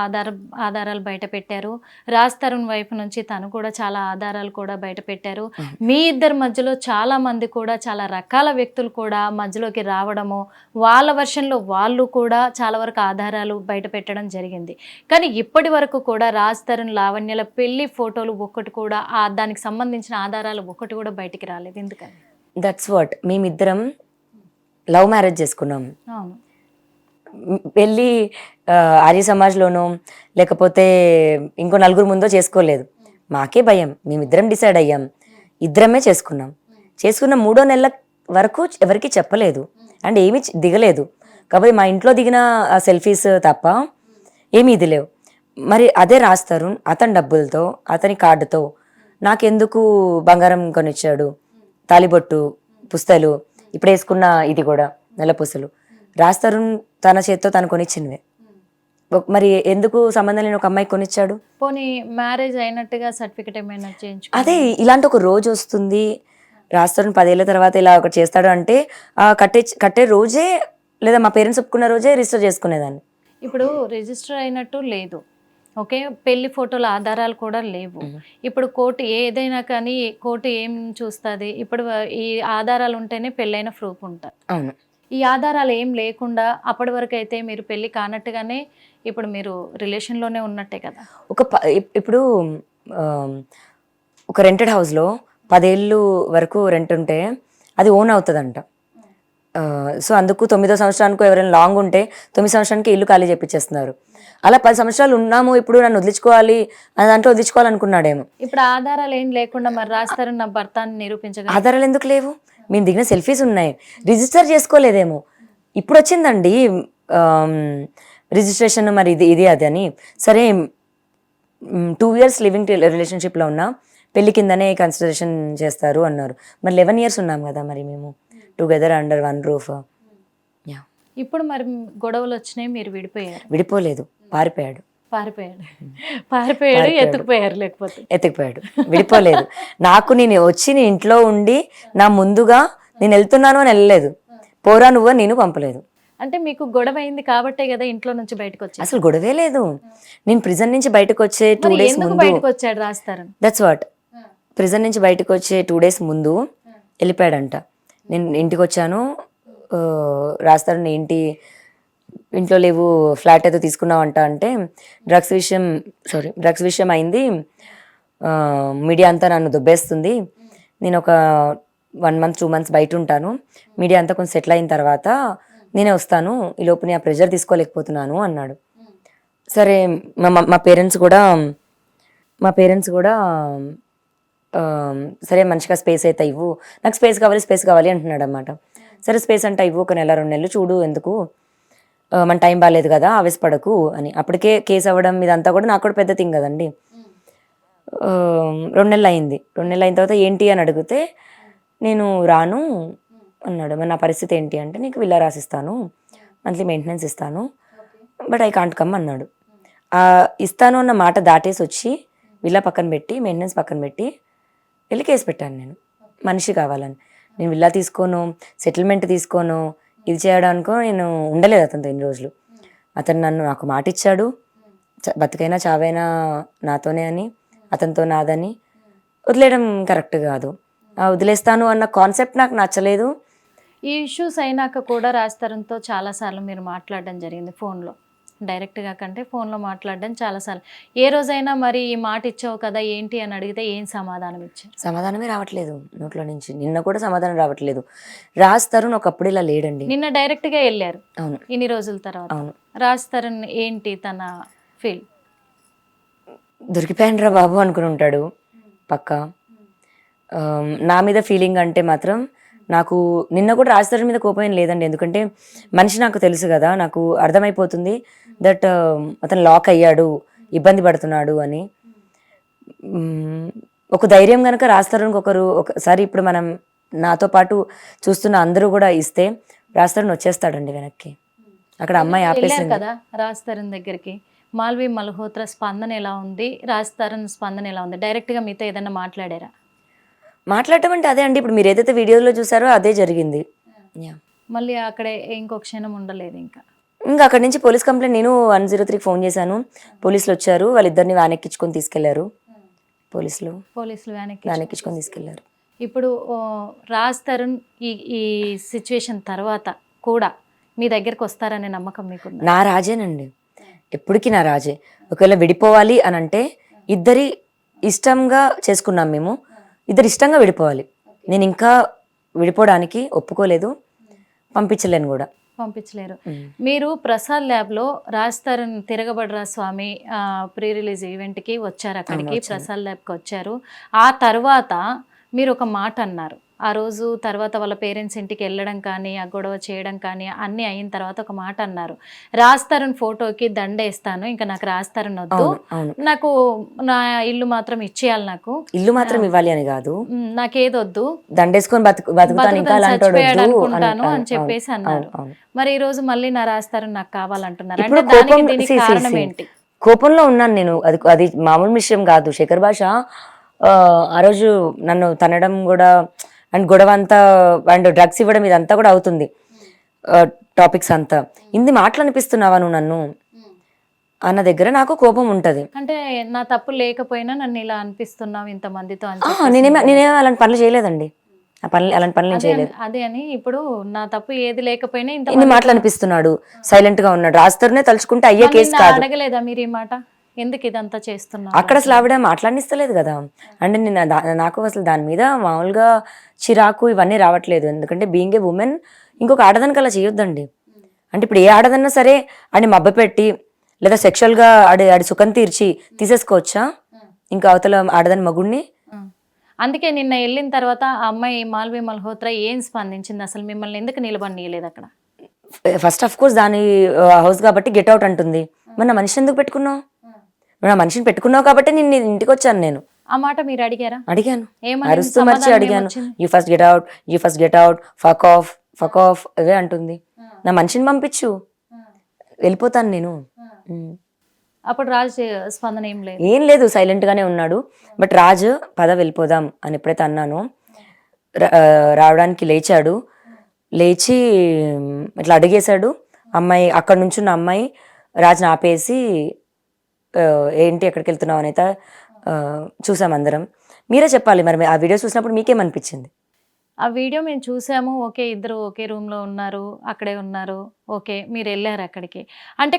ఆధారాలు బయటపెట్టారు. రాజ్ తరుణ్ వైపు నుంచి తను కూడా చాలా ఆధారాలు కూడా బయటపెట్టారు. మీ ఇద్దరి మధ్యలో చాలామంది కూడా చాలా రకాల వ్యక్తులు కూడా మధ్యలోకి రావడము, వాళ్ళ వర్షన్‌లో వాళ్ళు కూడా చాలా వరకు ఆధారాలు బయటపెట్టడం జరిగింది. కానీ ఇప్పటి వరకు కూడా రాజ్ తరుణ్, లావణ్యల పెళ్లి ఫోటోలు ఒక్కటి కూడా దానికి సంబంధించిన ఆధారాలు ఒక్కటి కూడా బయటికి రాలేదు. ఎందుకని? That's what. మేమిద్దరం లవ్ మ్యారేజ్ చేసుకున్నాం. అవును. పెళ్ళి ఆర్య సమాజ్‌లోనో లేకపోతే ఇంకో నలుగురు ముందో చేసుకోలేదు. మాకే భయం. మేమిద్దరం డిసైడ్ అయ్యాం. ఇద్దరమే చేసుకున్నాం. చేసుకున్న మూడో నెల వరకు ఎవరికీ చెప్పలేదు. అండ్ ఏమీ దిగలేదు. కాకపోతే మా ఇంట్లో దిగిన సెల్ఫీస్ తప్ప ఏమీ ఇది లేవు. మరి అదే రాజ్ తరుణ్ అతని డబ్బులతో, అతని కార్డుతో నాకెందుకు బంగారం కొనిచ్చాడు, తాళిబొట్టు, పుస్తలు, ఇప్పుడు వేసుకున్న ఇది కూడా నెలపూసలు రాజ్ తరుణ్ తన చేత్తో తను కొనిచ్చినవే. మరి ఎందుకు సంబంధం లేని ఒక అమ్మాయి కొనిచ్చాడు? పోనీ మ్యారేజ్ అయినట్టుగా సర్టిఫికెట్ ఏమైనా చేయించు. అదే ఇలాంటి ఒక రోజు వస్తుంది, రాజ్ తరుణ్ 10 ఏళ్ల తర్వాత ఇలా ఒకటి చేస్తాడు అంటే కట్టే రోజే లేదా మా పేరెంట్స్ ఒప్పుకున్న రోజే రిజిస్టర్ చేసుకునేదాన్ని. ఇప్పుడు రిజిస్టర్ అయినట్టు లేదు. ఓకే. పెళ్లి ఫోటోల ఆధారాలు కూడా లేవు. ఇప్పుడు కోర్టు ఏదైనా కానీ కోర్టు ఏం చూస్తుంది? ఇప్పుడు ఈ ఆధారాలు ఉంటేనే పెళ్ళైన ప్రూఫ్ ఉంటుంది. అవును. ఈ ఆధారాలు ఏం లేకుండా అప్పటి వరకు అయితే మీరు పెళ్లి కానట్టుగానే ఇప్పుడు మీరు రిలేషన్‌లోనే ఉన్నట్టే కదా. ఇప్పుడు ఒక రెంటెడ్ హౌస్‌లో 10 ఏళ్ళు వరకు రెంట్ ఉంటే అది ఓన్ అవుతుందంట. సో అందుకు 9వ సంవత్సరానికో ఎవరైనా లాంగ్ ఉంటే 9 సంవత్సరానికి ఇల్లు ఖాళీ చేపించేస్తున్నారు. అలా 10 సంవత్సరాలు ఉన్నాము, ఇప్పుడు నన్ను వదిలించుకోవాలి అని దాంట్లో వదిలించుకోవాలనుకున్నాడేమో. ఇప్పుడు ఆధారాలు ఏం లేకుండా మరి రాస్తారు నా భర్త అని నిరూపించగలరు. ఆధారాలు ఎందుకు లేవు? మేము దిగిన సెల్ఫీస్ ఉన్నాయి. రిజిస్టర్ చేసుకోలేదేమో. ఇప్పుడు వచ్చిందండి రిజిస్ట్రేషన్, మరి ఇది అది అని. సరే 2 years లివింగ్ రిలేషన్షిప్లో ఉన్నా పెళ్లి కిందనే కన్సిడరేషన్ చేస్తారు అన్నారు. మరి 11 years ఉన్నాం కదా మరి మేము together under one roof. Yeah. ఇప్పుడు మరి గొడవలు వచ్చినాయి, మీరు విడిపోయారు. విడిపోలేదు, పారిపోయాడు. పారిపోయాడు ఎత్తుకుపోయారు. లేకపోతే ఎత్తుకుపోయాడు, విడిపోలేదు. నేను వచ్చి నీ ఇంట్లో ఉండి నా ముందుగా నేను వెళ్తున్నాను అని వెళ్ళలేదు. పోరా నువ్వు నేను పంపలేదు. అంటే మీకు గొడవ అయింది కాబట్టే కదా ఇంట్లో నుంచి బయటకు వచ్చారు. అసలు గొడవే లేదు. నేను ప్రిజన్ నుంచి బయటకు వచ్చే 2 days ముందు బయటకు వచ్చాడు రాస్తారు. That's what. ప్రిజన్ నుంచి బయటకు వచ్చే 2 days ముందు వెళ్ళిపోయాడంట. నేను ఇంటికి వచ్చాను, రాస్తారు ఏంటి ఇంట్లో లేవు, ఫ్లాట్ ఏదో తీసుకున్నావంట అంటే డ్రగ్స్ విషయం అయింది, మీడియా అంతా నన్ను దుబ్బేస్తుంది, నేను ఒక 1 month 2 months బయట ఉంటాను, మీడియా అంతా కొంచెం సెటిల్ అయిన తర్వాత నేనే వస్తాను, ఈ లోపు నేను ఆ ప్రెషర్ తీసుకోలేకపోతున్నాను అన్నాడు. సరే మా పేరెంట్స్ కూడా సరే మంచిగా స్పేస్ అయితే ఇవ్వు, నాకు స్పేస్ కావాలి అంటున్నాడు అన్నమాట. సరే స్పేస్ అంటే ఇవ్వు, 1 నెల 2 నెలలు చూడు, ఎందుకు మన టైం బాగాలేదు కదా, ఆవేశపడకు అని. అప్పటికే కేసు అవ్వడం ఇదంతా కూడా నాకు కూడా పెద్ద థింగ్ కదండి. 2 నెలలు అయింది. 2 నెలలు అయిన తర్వాత ఏంటి అని అడిగితే నేను రాను అన్నాడు. మరి నా పరిస్థితి ఏంటి అంటే నీకు విల్లా రాసిస్తాను, మంత్లీ మెయింటెనెన్స్ ఇస్తాను, బట్ ఐ కాంట్ కమ్ అన్నాడు. ఇస్తాను అన్న మాట దాటేసి వచ్చి విల్లా పక్కన పెట్టి మెయింటెనెన్స్ పక్కన పెట్టి వెళ్ళి కేసు పెట్టాను నేను, మనిషి కావాలని. నేను విల్లా తీసుకోను, సెటిల్మెంట్ తీసుకోను, ఇది చేయడానికో నేను ఉండలేదు అతనితో ఇన్ని రోజులు. అతను నాకు మాట ఇచ్చాడు, బతికైనా చావైనా నాతోనే అని, అతనితో నాదని. వదిలేయడం కరెక్ట్ కాదు. వదిలేస్తాను అన్న కాన్సెప్ట్ నాకు నచ్చలేదు. ఈ ఇష్యూస్ అయినాక కూడా రాజతరుణ్తో చాలాసార్లు మీరు మాట్లాడడం జరిగింది ఫోన్లో, డైరెక్ట్గా కంటే ఫోన్లో మాట్లాడడం చాలాసార్లు. ఏ రోజైనా మరి ఈ మాట ఇచ్చావు కదా ఏంటి అని అడిగితే ఏం సమాధానం ఇచ్చారు? సమాధానమే రావట్లేదు నోట్లో నుంచి. నిన్న కూడా సమాధానం రావట్లేదు. రాజ్ తరుణ్ ఒకప్పుడు ఇలా లేడండి. నిన్న డైరెక్ట్గా వెళ్ళారు. అవును, ఇన్ని రోజుల తర్వాత. అవును. రాజ్ తరుణ్ ఏంటి తన ఫీల్? దొరికిపోయాను రా బాబు అనుకుని ఉంటాడు పక్కా. నా మీద ఫీలింగ్ అంటే మాత్రం నాకు నిన్న కూడా రాజ్ తరుణ్ మీద కోపం ఏం లేదండి. ఎందుకంటే మనిషి నాకు తెలుసు కదా, నాకు అర్థమైపోతుంది దట్ అతను లాక్ అయ్యాడు, ఇబ్బంది పడుతున్నాడు అని. ఒక ధైర్యం కనుక రాజ్ తరుణ్కి ఒకసారి ఇప్పుడు మనం నాతో పాటు చూస్తున్న అందరూ కూడా ఇస్తే రాజ్ తరుణ్ వచ్చేస్తాడండి వెనక్కి. అక్కడ అమ్మాయి ఆపేసింది కదా రాజ్ తరుణ్ దగ్గరికి. మాల్వి మల్హోత్రా స్పందన ఎలా ఉంది, రాజ్ తరుణ్ స్పందన ఎలా ఉంది? డైరెక్ట్గా మీతో ఏదైనా మాట్లాడారా? మాట్లాడటం అంటే అదే అండి, ఇప్పుడు మీరు ఏదైతే వీడియోలో చూసారో అదే జరిగింది. మళ్ళీ అక్కడే ఇంకో క్షణం ఉండలేదు ఇంకా అక్కడి నుంచి పోలీస్ కంప్లైంట్, నేను 103కి ఫోన్ చేశాను, పోలీసులు వచ్చారు, వాళ్ళిద్దరిని వ్యాన్ ఎక్కించుకొని తీసుకెళ్లారు. పోలీసులు వ్యాన్ ఎక్కించుకొని తీసుకెళ్లారు. ఇప్పుడు రాజ్ తరుణ్ ఈ సిచ్యువేషన్ తర్వాత కూడా మీ దగ్గరకు వస్తారనే నమ్మకం మీకు? నా రాజేనండి, ఎప్పటికీ నా రాజే. ఒకవేళ విడిపోవాలి అని అంటే ఇద్దరి ఇష్టంగా చేసుకున్నాం మేము, ఇద్దరు ఇష్టంగా విడిపోవాలి. నేను ఇంకా విడిపోవడానికి ఒప్పుకోలేదు, పంపించలేను కూడా. పంపించలేరు. మీరు ప్రసాద్ ల్యాబ్లో రాజ్ తరుణ్ తిరగబడరా స్వామి ప్రీ రిలీజ్ ఈవెంట్కి వచ్చారు, అక్కడికి ప్రసాద్ ల్యాబ్కి వచ్చారు. ఆ తర్వాత మీరు ఒక మాట అన్నారు ఆ రోజు. తర్వాత వాళ్ళ పేరెంట్స్ ఇంటికి వెళ్ళడం కానీ, ఆ గొడవ చేయడం కానీ అన్నీ అయిన తర్వాత ఒక మాట అన్నారు, రాజ్ తరుణ్ ఫోటోకి దండేస్తాను, ఇంకా నాకు రాజ్ తరుణ్ వద్దు, నాకు నా ఇల్లు మాత్రం ఇచ్చేయాలి, నాకు ఇల్లు మాత్రం ఇవ్వాలి అని కాదు, నాకేదొద్దు, దండేసుకొని అనుకుంటాను అని చెప్పేసి అన్నారు. మరి ఈ రోజు మళ్ళీ నా రాజ్ తరుణ్ నాకు కావాలంటున్నారు అంటే దానికి కారణం ఏంటి? కోపంలో ఉన్నాను నేను, అది మామూలు విషయం కాదు. శేఖర్ భాష ఆ రోజు నన్ను తనడం కూడా అండ్ గొడవ అంతా అండ్ డ్రగ్స్ ఇవ్వడం ఇదంతా కూడా అవుతుంది, టాపిక్స్ అంతా. ఇన్ని మాటలు అనిపిస్తున్నావా నువ్వు నన్ను అన్న దగ్గర నాకు కోపం ఉంటది. అంటే నా తప్పు లేకపోయినా నన్ను ఇలా అనిపిస్తున్నావు ఇంతమందితో? నేనే అలాంటి పనులు చేయలేదండి, అలాంటి పనులు నేను చేయలేదు. అదే అని ఇప్పుడు నా తప్పు ఏది లేకపోయినా ఇన్ని మాటలు అనిపిస్తున్నాడు, సైలెంట్ గా ఉన్నాడు. రాస్తూనే తలుచుకుంటే అయ్యే కేసు కాదు. అడగలేదా మీరు ఈ మాట, ఎందుకు ఇదంతా చేస్తున్నా? అక్కడ అసలు ఆవిడ మాట్లాడిస్తలేదు కదా. అంటే నేను నాకు అసలు దాని మీద మామూలుగా చిరాకు ఇవన్నీ రావట్లేదు. ఎందుకంటే బీయింగ్ ఏ ఉమెన్ ఇంకొక ఆడదానికి అలా చేయొద్దండి. అంటే ఇప్పుడు ఏ ఆడదన్నా సరే అని మబ్బ పెట్టి లేదా సెక్షువల్గా ఆడి సుఖం తీర్చి తీసేసుకోవచ్చా ఇంకా అవతల ఆడదాని మగుడిని? అందుకే నిన్న వెళ్ళిన తర్వాత ఆ అమ్మాయి మాల్వి మల్హోత్రా ఏం స్పందించింది? అసలు మిమ్మల్ని ఎందుకు నిలబడియలేదు అక్కడ? ఫస్ట్ ఆఫ్ కోర్స్ దాని హౌస్ కాబట్టి గెట్ అవుట్ అంటుంది. మరి నా మనిషిని ఎందుకు పెట్టుకున్నావు? నా మనిషిని పెట్టుకున్నావు కాబట్టి నేను ఇంటికి వచ్చాను. నేను ఆ మాట మీరు అడిగారా? అడిగాను, అరుస్తూ మర్చి అడిగాను. You first get out, you first get out, fuck off away అంటుంది. నా మనిషిని పంపించు, వెళ్ళిపోతాను నేను. అప్పుడు రాజ్ స్పందన ఏం లేదు, సైలెంట్ గానే ఉన్నాడు. బట్ రాజ్ పద వెళ్ళిపోదాం అని ఎప్పుడైతే అన్నానో రావడానికి లేచాడు. లేచి ఇట్లా అడిగేశాడు. అమ్మాయి అక్కడ నుంచి ఉన్న అమ్మాయి రాజ్ని ఆపేసి ఏంటి ఎక్కడికి వెళ్తున్నావు అనేది చూసామందరం. మీరే చెప్పాలి మరి ఆ వీడియో చూసినప్పుడు మీకేమనిపించింది? ఆ వీడియో మేము చూసాము, ఓకే ఇద్దరు ఒకే రూమ్లో ఉన్నారు, అక్కడే ఉన్నారు, ఓకే మీరు వెళ్ళారు అక్కడికి. అంటే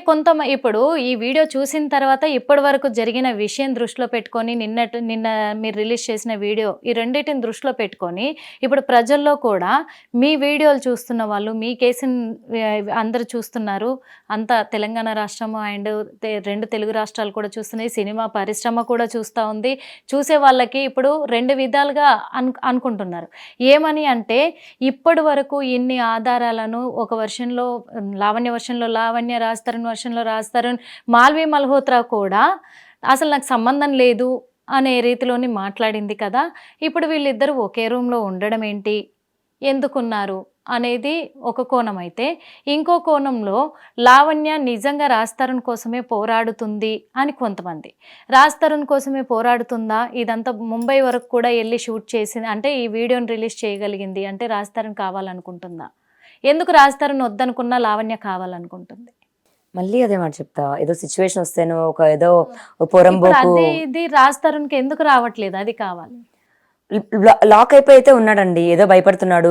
ఇప్పుడు ఈ వీడియో చూసిన తర్వాత ఇప్పటి వరకు జరిగిన విషయం దృష్టిలో పెట్టుకొని నిన్న మీరు రిలీజ్ చేసిన వీడియో ఈ రెండింటిని దృష్టిలో పెట్టుకొని ఇప్పుడు ప్రజల్లో కూడా మీ వీడియోలు చూస్తున్న వాళ్ళు, మీ కేసుని అందరూ చూస్తున్నారు, అంతా తెలంగాణ రాష్ట్రము అండ్ 2 తెలుగు రాష్ట్రాలు కూడా చూస్తున్నాయి, సినిమా పరిశ్రమ కూడా చూస్తూ ఉంది. చూసే వాళ్ళకి ఇప్పుడు 2 విధాలుగా అనుకుంటున్నారు. ఏమని అంటే ఇప్పటి వరకు ఇన్ని ఆధారాలను ఒక వర్షన్లో లావణ్య వర్షన్లో లావణ్య, రాజ్ తరుణ్ వర్షన్లో రాజ్ తరుణ్, మాల్వి మల్హోత్రా కూడా అసలు నాకు సంబంధం లేదు అనే రీతిలోని మాట్లాడింది కదా. ఇప్పుడు వీళ్ళిద్దరూ ఒకే రూమ్లో ఉండడం ఏంటి, ఎందుకున్నారు అనేది ఒక కోణం అయితే, ఇంకో కోణంలో లావణ్య నిజంగా రాజ్ తరుణ్ కోసమే పోరాడుతుంది అని కొంతమంది. రాజ్ తరుణ్ కోసమే పోరాడుతుందా, ఇదంతా ముంబై వరకు కూడా వెళ్ళి షూట్ చేసింది అంటే ఈ వీడియోని రిలీజ్ చేయగలిగింది అంటే రాజ్ తరుణ్ కావాలనుకుంటుందా? ఎందుకు రాజ్ తరుణ్ వద్దనుకున్నా లావణ్య కావాలనుకుంటుంది? మళ్ళీ అదే మాట చెప్తా, ఏదో సిచ్యువేషన్ వస్తేనో ఏదో ఇప్పుడు పొరంబోకు అదే ఇది రాజ్ తరుణ్కి ఎందుకు రావట్లేదు? అది కావాలి. లాక్ అయిపోయి అయితే ఉన్నాడండి, ఏదో భయపడుతున్నాడు.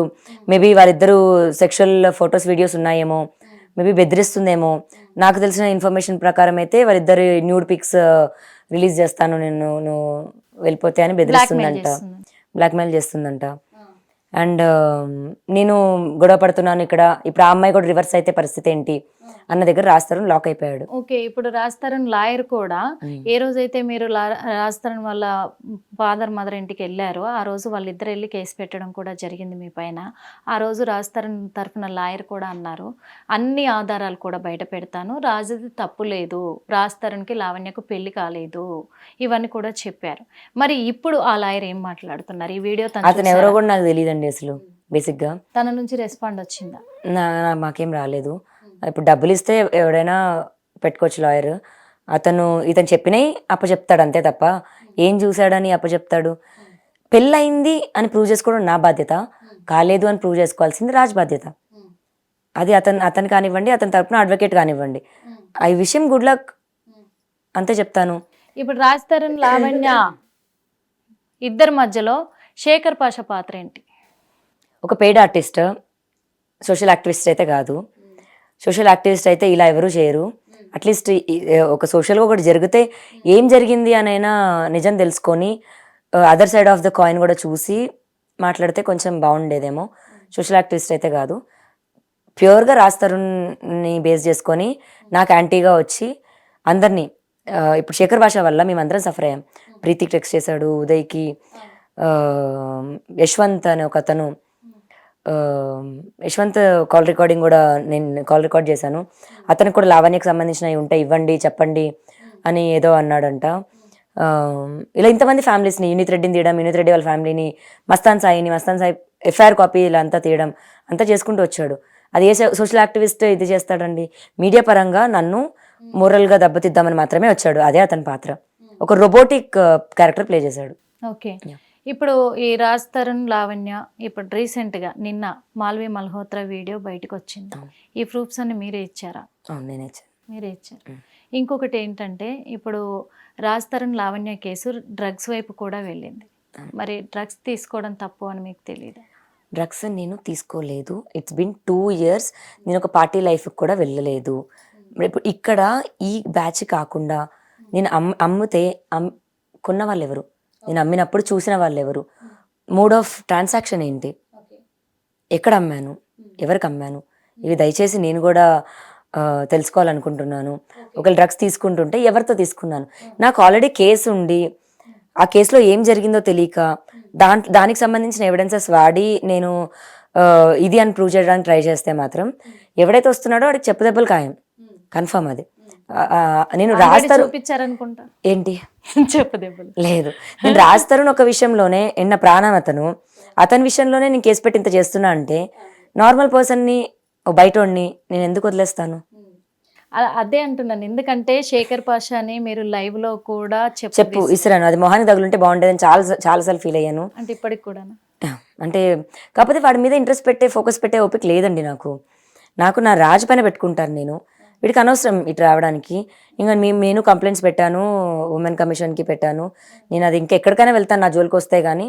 మేబీ వాళ్ళిద్దరు సెక్షువల్ ఫొటోస్ వీడియోస్ ఉన్నాయేమో, మేబీ బెదిరిస్తుందేమో. నాకు తెలిసిన ఇన్ఫర్మేషన్ ప్రకారం అయితే వాళ్ళిద్దరు న్యూడ్ పిక్స్ రిలీజ్ చేస్తాను నేను, నువ్వు వెళ్ళిపోతే అని బెదిరిస్తుందంట, బ్లాక్మెయిల్ చేస్తుందంట. అండ్ నేను గొడవ పడుతున్నాను ఇక్కడ, ఇప్పుడు ఆ అమ్మాయి కూడా రివర్స్ అయితే పరిస్థితి ఏంటి అన్న దగ్గర రాజ్ తరుణ్ లాక్ అయిపోయాడు. ఓకే, ఇప్పుడు రాజ్ తరుణ్ లాయర్ కూడా ఏ రోజైతే మీరు రాజ్ తరుణ్ వాళ్ళ ఫాదర్ మదర్ ఇంటికి వెళ్ళారో ఆ రోజు వాళ్ళిద్దరు వెళ్ళి కేసు పెట్టడం కూడా జరిగింది మీ పైన. ఆ రోజు రాజ్ తరుణ్ తరఫున లాయర్ కూడా అన్నారు, అన్ని ఆధారాలు కూడా బయట పెడతాను, రాజుది తప్పు లేదు, రాజ్ తరుణ్కి లావణ్యకు పెళ్లి కాలేదు, ఇవన్నీ కూడా చెప్పారు. మరి ఇప్పుడు ఆ లాయర్ ఏం మాట్లాడుతున్నారు? ఈ వీడియో అతను ఎవరో కూడా నాకు తెలియదండి అసలు. బేసిక్ గా తన నుంచి రెస్పాండ్ వచ్చిందా? మాకేం రాలేదు. ఇప్పుడు డబ్బులు ఇస్తే ఎవడైనా పెట్టుకోవచ్చు లాయర్. ఇతను చెప్పినవి అప్పచెప్తాడు అంతే తప్ప ఏం చూశాడని అప్పచెప్తాడు? పెళ్ళయింది అని ప్రూవ్ చేసుకోవడం నా బాధ్యత, కాలేదు అని ప్రూవ్ చేసుకోవాల్సింది రాజ్ బాధ్యత. అది అతను కానివ్వండి, అతని తరపున అడ్వకేట్ కానివ్వండి, ఈ విషయం గుడ్ లక్ అంతే చెప్తాను. ఇప్పుడు రాజ్ తరుణ్ లావణ్య ఇద్దరి మధ్యలో శేఖర్ పాషా పాత్ర ఏంటి? ఒక పెయిడ్ ఆర్టిస్ట్, సోషల్ యాక్టివిస్ట్ అయితే కాదు. సోషల్ యాక్టివిస్ట్ అయితే ఇలా ఎవరు చేయరు. అట్లీస్ట్ ఒక సోషల్గా ఒకటి జరిగితే ఏం జరిగింది అనైనా నిజం తెలుసుకొని other side of the coin కూడా చూసి మాట్లాడితే కొంచెం బాగుండేదేమో. సోషల్ యాక్టివిస్ట్ అయితే కాదు. ప్యూర్గా రాజ్ తరుణ్ని బేస్ చేసుకొని నాకు యాంటీగా వచ్చి అందరినీ, ఇప్పుడు శేఖర్ భాష వల్ల మేమందరం సఫర్ అయ్యాం. ప్రీతికి టెక్స్ట్ చేశాడు, ఉదయ్కి, యశ్వంత్ అనే ఒక అతను, యశ్వంత్ కాల్ రికార్డింగ్ కూడా నేను కాల్ రికార్డ్ చేశాను. అతనికి కూడా లావణ్యకు సంబంధించినవి ఉంటాయి, ఇవ్వండి చెప్పండి అని ఏదో అన్నాడంట. ఇలా ఇంతమంది ఫ్యామిలీస్ని, యూనిత్ రెడ్డిని తీయడం, యూనిత్ రెడ్డి వాళ్ళ ఫ్యామిలీని, మస్తాన్ సాయి ఎఫ్ఐఆర్ కాపీ ఇలా అంతా తీయడం అంతా చేసుకుంటూ వచ్చాడు. అది ఏ సోషల్ యాక్టివిస్ట్ ఇది చేస్తాడండి? మీడియా పరంగా నన్ను మోరల్గా దెబ్బతిద్దామని మాత్రమే వచ్చాడు. అదే అతని పాత్ర. ఒక రోబోటిక్ క్యారెక్టర్ ప్లే చేశాడు. ఓకే, ఇప్పుడు ఈ రాజ్ తరుణ్ లావణ్య ఇప్పుడు రీసెంట్గా నిన్న మాల్వి మల్హోత్రా వీడియో బయటకు వచ్చింది. ఈ ప్రూఫ్స్ అన్ని మీరే ఇచ్చారా? మీరే ఇచ్చారు. ఇంకొకటి ఏంటంటే ఇప్పుడు రాజ్ తరుణ్ లావణ్య కేసు డ్రగ్స్ వైపు కూడా వెళ్ళింది. మరి డ్రగ్స్ తీసుకోవడం తప్పు అని మీకు తెలియదు? డ్రగ్స్ నేను తీసుకోలేదు. It's been 2 years. నేను ఒక పార్టీ లైఫ్కి కూడా వెళ్ళలేదు. ఇప్పుడు ఇక్కడ ఈ బ్యాచ్ కాకుండా నేను అమ్మితే కొన్న వాళ్ళు ఎవరు, నేను అమ్మినప్పుడు చూసిన వాళ్ళు ఎవరు, మోడ్ ఆఫ్ ట్రాన్సాక్షన్ ఏంటి, ఎక్కడ అమ్మాను, ఎవరికి అమ్మాను, ఇవి దయచేసి నేను కూడా తెలుసుకోవాలనుకుంటున్నాను. ఒకవేళ డ్రగ్స్ తీసుకుంటుంటే ఎవరితో తీసుకున్నాను, నాకు ఆల్రెడీ కేసు ఉండి ఆ కేసులో ఏం జరిగిందో తెలియక దానికి సంబంధించిన ఎవిడెన్సెస్ వాడి నేను ఇది అని ప్రూవ్ చేయడానికి ట్రై చేస్తే మాత్రం ఎవడైతే వస్తున్నాడో వాడికి చెప్పుదెబ్బలు ఖాయం, కన్ఫర్మ్. అది నేను రాస్తారు చూపించారనుకుంటా. ఏంటి చెప్పదెబ్బలు లేదు, నేను రాస్తాను ఒక విషయంలోనే ఎన్న ప్రాణం అతని విషయంలోనే నేను కేసు పెట్టి ఇంత చేస్తున్నా అంటే నార్మల్ పర్సన్ని, బయటోడిని నేను ఎందుకు వదిలేస్తాను? అదే అంటున్నాను, ఎందుకంటే శేఖర్ పాషాని మీరు లైవ్ లో కూడా చెప్పు ఇసిరాను, అది మొహానికి తగులుంటే బాగుండేదని చాలాసార్లు ఫీల్ అయ్యాను. అంటే ఇప్పటికి కూడా అంటే కాకపోతే వాడి మీద ఇంట్రెస్ట్ ఫోకస్ పెట్టే ఓపిక లేదండి నాకు నా రాజు పైన పెట్టుకుంటాను నేను. వీడికి అనవసరం ఇటు రావడానికి. ఇంకా నేను కంప్లైంట్స్ పెట్టాను, ఉమెన్ కమిషన్కి పెట్టాను. నేను అది ఇంకెక్కడికైనా వెళ్తాను నా జోలికి వస్తే, కానీ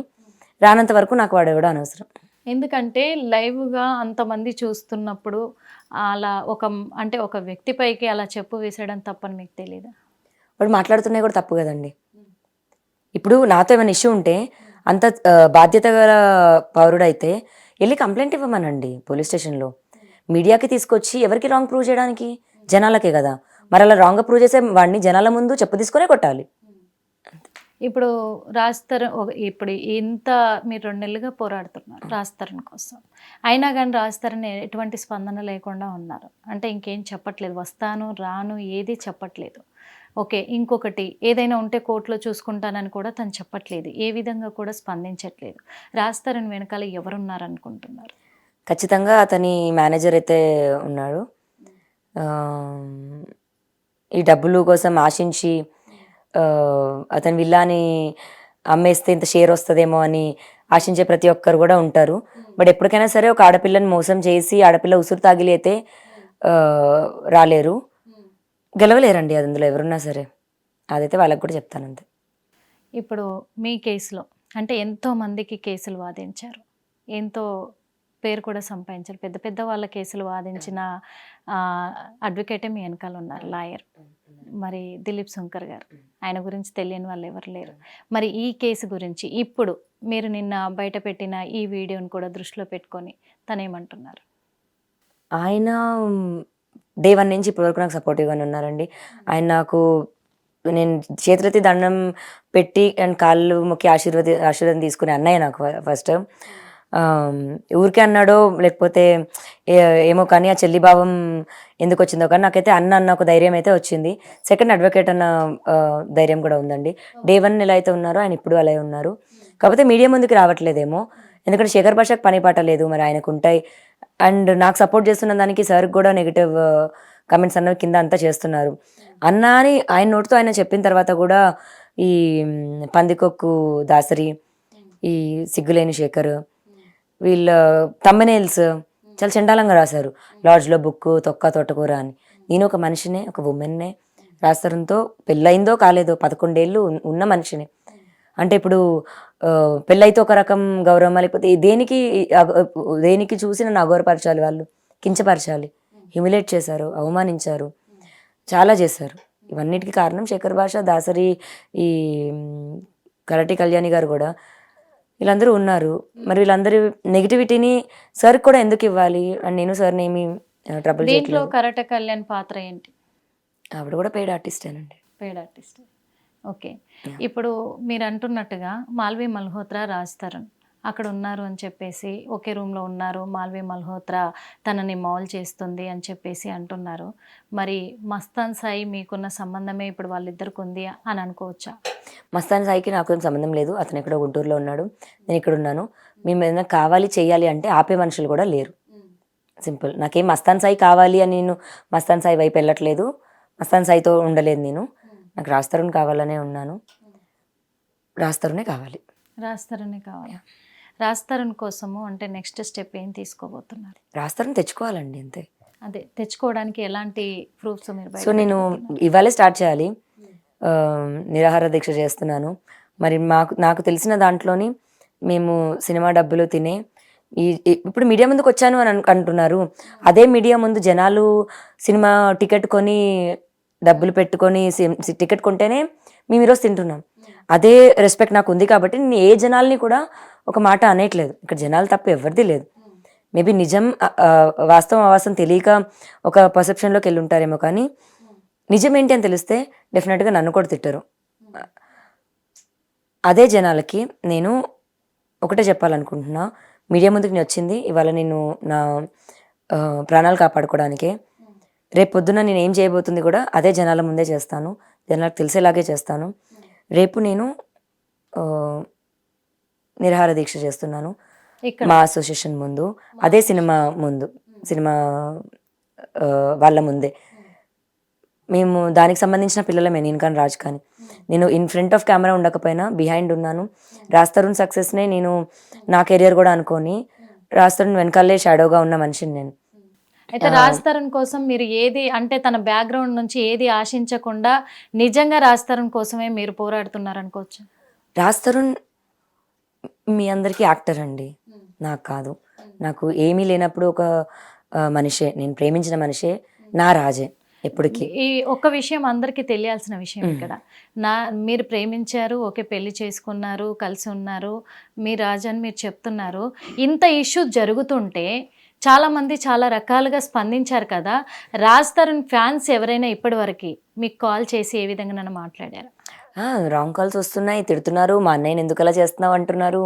రానంత వరకు నాకు వాడు కూడా అనవసరం. ఎందుకంటే లైవ్గా అంతమంది చూస్తున్నప్పుడు అలా ఒక వ్యక్తిపైకి అలా చెప్పు వేసేయడం తప్పని మీకు తెలియదా? వాడు మాట్లాడుతున్నాయి కూడా తప్పు కదండి. ఇప్పుడు నాతో ఏమైనా ఇష్యూ ఉంటే అంత బాధ్యత గల పౌరుడైతే వెళ్ళి కంప్లైంట్ ఇవ్వమనండి పోలీస్ స్టేషన్లో. మీడియాకి తీసుకొచ్చి ఎవరికి రాంగ్ ప్రూవ్ చేయడానికి? జనాలకే కదా. మరి అలా రాంగ్గా ప్రూవ్ చేసే వాడిని జనాల ముందు చెప్పు తీసుకునే కొట్టాలి. ఇప్పుడు రాజ్ తరుణ్ ఇప్పుడు ఇంత మీరు 2 నెలలుగా పోరాడుతున్నారు రాజ్ తరుణ్ కోసం, అయినా కానీ రాజ్ తరుణ్ ఎటువంటి స్పందన లేకుండా ఉన్నారు. అంటే ఇంకేం చెప్పట్లేదు, వస్తాను రాను ఏది చెప్పట్లేదు. ఓకే, ఇంకొకటి ఏదైనా ఉంటే కోర్టులో చూసుకుంటానని కూడా తను చెప్పట్లేదు, ఏ విధంగా కూడా స్పందించట్లేదు. రాజ్ తరుణ్ వెనకాల ఎవరున్నారనుకుంటున్నారు? ఖచ్చితంగా అతని మేనేజర్ అయితే ఉన్నాడు. ఆ, ఈ డబ్బులు కోసం ఆశించి అతని విల్లాని అమ్మేస్తే ఇంత షేర్ వస్తుందేమో అని ఆశించే ప్రతి ఒక్కరు కూడా ఉంటారు. బట్ ఎప్పటికైనా సరే ఒక ఆడపిల్లని మోసం చేసి ఆడపిల్ల ఉసురు తాగిలి అయితే రాలేరు, గెలవలేరండి అది అందులో ఎవరున్నా సరే. అదైతే వాళ్ళకి కూడా చెప్తానంతే. ఇప్పుడు మీ కేసులో అంటే ఎంతో మందికి కేసులు వాదించారు, ఎంతో పేరు కూడా సంపాదించారు. పెద్ద పెద్ద వాళ్ళ కేసులు వాదించిన అడ్వకేటే మీ వెనకాల ఉన్నారు, లాయర్. మరి దిలీప్ శంకర్ గారు, ఆయన గురించి తెలియని వాళ్ళు ఎవరు లేరు. మరి ఈ కేసు గురించి ఇప్పుడు మీరు నిన్న బయట పెట్టిన ఈ వీడియోని కూడా దృష్టిలో పెట్టుకొని తనేమంటున్నారు? ఆయన డే 1 నుంచి ఇప్పటివరకు నాకు సపోర్టివ్గానే ఉన్నారండి. ఆయన నాకు నేను చేతులెత్తి దండం పెట్టి అండ్ కాళ్ళు మొక్కి ఆశీర్వాదం తీసుకునే అన్నయ్య నాకు ఫస్ట్. ఊరికే అన్నాడో లేకపోతే ఏమో కానీ ఆ చెల్లి భావం ఎందుకు వచ్చిందో కానీ నాకైతే అన్న ఒక ధైర్యం అయితే వచ్చింది. సెకండ్ అడ్వకేట్ అన్న ధైర్యం కూడా ఉందండి. డే 1 ఎలా అయితే ఉన్నారో ఆయన ఇప్పుడు అలాగే ఉన్నారు. కాకపోతే మీడియా ముందుకు రావట్లేదేమో, ఎందుకంటే శేఖర్ భాషకు పని పాట లేదు, మరి ఆయనకు ఉంటాయి. అండ్ నాకు సపోర్ట్ చేస్తున్న దానికి సార్కి కూడా నెగిటివ్ కమెంట్స్ అన్నవి కింద అంతా చేస్తున్నారు. అన్న అని ఆయన నోటితో ఆయన చెప్పిన తర్వాత కూడా ఈ పందికొక్కు దాసరి, ఈ సిగ్గులేని శేఖర్, వీళ్ళ తమ్మనేల్స్ చాలా చండాలంగా రాశారు. లాడ్జ్లో బుక్ తొక్క తోటకూర అని. నేను ఒక మనిషినే, ఒక ఉమెన్నే, రాస్తారంతో పెళ్ళయిందో కాలేదో 11 ఏళ్ళు ఉన్న మనిషిని. అంటే ఇప్పుడు పెళ్ళైతే ఒక రకం గౌరవం, లేకపోతే దేనికి చూసి నన్ను అగౌరపరచాలి, వాళ్ళు కించపరచాలి, హ్యూమిలేట్ చేశారు, అవమానించారు, చాలా చేశారు. ఇవన్నిటికీ కారణం శేఖర్ భాష, దాసరి, ఈ కరటి కళ్యాణి గారు కూడా, వీళ్ళందరూ ఉన్నారు. మరి వీళ్ళందరి నెగిటివిటీని సార్కి కూడా ఎందుకు ఇవ్వాలి? అండ్ నేను సార్ని ఏమి ట్రబుల్ దీంట్లో కరట కళ్యాణ్ పాత్ర ఏంటి? ఆవిడ కూడా పెయిడ్ ఆర్టిస్టేనండి. Paid artist. ఓకే. ఇప్పుడు మీరు అంటున్నట్టుగా మాల్వి మల్హోత్రా, రాజ్ తరుణ్ అక్కడ ఉన్నారు అని చెప్పేసి, ఒకే రూమ్లో ఉన్నారు, మాల్వి మల్హోత్రా తనని మౌల్ చేస్తుంది అని చెప్పేసి అంటున్నారు. మరి మస్తాన్ సాయి మీకున్న సంబంధమే ఇప్పుడు వాళ్ళిద్దరికి ఉంది అని అనుకోవచ్చా? మస్తాన్ సాయికి నాకు ఏం సంబంధం లేదు. అతను ఎక్కడో గుంటూరులో ఉన్నాడు, నేను ఇక్కడ ఉన్నాను. మేము ఏదైనా కావాలి చేయాలి అంటే ఆపే మనుషులు కూడా లేరు. సింపుల్. నాకేం మస్తాన్ సాయి కావాలి అని నేను మస్తాన్ సాయి వైపు వెళ్ళట్లేదు, మస్తాన్ సాయితో ఉండలేదు నేను. నాకు రాజ్ తరుణ్ కావాలనే ఉన్నాను, రాజ్ తరుణే కావాలి. రాజ్ తరుణే కావాలి. రాజ్ తరుణ్ కోసము అంటే నెక్స్ట్ స్టెప్ ఏం తీసుకోబోతున్నారు? రాజ్ తరుణ్ తెచ్చుకోవాలండి అంతే. అదే తెచ్చుకోవడానికి ఎలాంటి ప్రూఫ్స్ మీరు? సో నేను ఇవాళే స్టార్ట్ చేయాలి, నిరాహార దీక్ష చేస్తున్నాను. మరి నాకు తెలిసిన దాంట్లోని మేము సినిమా డబ్బులు తినే ఇప్పుడు మీడియా ముందుకు వచ్చాను అని అంటున్నారు. అదే మీడియా ముందు జనాలు సినిమా టికెట్ కొని డబ్బులు పెట్టుకొని టికెట్ కొంటేనే మేము ఈరోజు తింటున్నాం. అదే రెస్పెక్ట్ నాకు ఉంది కాబట్టి నేను ఏ జనాల్ని కూడా ఒక మాట అనేయట్లేదు. ఇక్కడ జనాలు తప్ప ఎవరిది లేదు. మేబీ నిజం వాస్తవం అవాస్తవం తెలియక ఒక పర్సెప్షన్లోకి వెళ్ళి ఉంటారేమో, కానీ నిజం ఏంటి అని తెలిస్తే డెఫినెట్గా నన్ను కూడా తిట్టరు. అదే జనాలకి నేను ఒకటే చెప్పాలనుకుంటున్నా, మీడియా ముందుకు నేను వచ్చింది ఇవాళ నేను నా ప్రాణాలు కాపాడుకోవడానికే. రేపు పొద్దున నేను ఏం చేయబోతుంది కూడా అదే జనాల ముందే చేస్తాను, జనాలకు తెలిసేలాగే చేస్తాను. రేపు నేను నిరాహార దీక్ష చేస్తున్నాను మా అసోసియేషన్ ముందు, అదే సినిమా వాళ్ళ ముందే. మేము దానికి సంబంధించిన పిల్లలమే, నేను కానీ రాజ్ కానీ. నేను ఇన్ ఫ్రంట్ ఆఫ్ కెమెరా ఉండకపోయినా బిహైండ్ ఉన్నాను. రాజ్ తరుణ్ సక్సెస్నే నేను నా కెరియర్ కూడా అనుకొని రాజ్ తరుణ్ వెనకాలే షాడోగా ఉన్న మనిషిని నేను. అయితే రాజ్ తరుణ్ కోసం మీరు ఏది అంటే తన బ్యాక్గ్రౌండ్ నుంచి ఏది ఆశించకుండా నిజంగా రాజ్ తరుణ్ కోసమే మీరు పోరాడుతున్నారు అనుకోవచ్చు? రాజ్ తరుణ్ మీ అందరికీ యాక్టర్ అండి, నాకు కాదు. నాకు ఏమీ లేనప్పుడు ఒక మనిషే, నేను ప్రేమించిన మనిషే నా రాజే ఎప్పటికీ. ఈ ఒక్క విషయం అందరికీ తెలియాల్సిన విషయం ఇక్కడ, మీరు ప్రేమించారు, ఓకే, పెళ్లి చేసుకున్నారు, కలిసి ఉన్నారు, మీ రాజు అని మీరు చెప్తున్నారు. ఇంత ఇష్యూ జరుగుతుంటే చాలామంది చాలా రకాలుగా స్పందించారు కదా. రాజ్ తరుణ్ ఫ్యాన్స్ ఎవరైనా ఇప్పటివరకు మీకు కాల్ చేసి ఏ విధంగా నన్ను మాట్లాడారు? రాంగ్ కాల్స్ వస్తున్నాయి, తిడుతున్నారు, మా అన్నయ్యని ఎందుకు అలా చేస్తున్నావు అంటున్నారు.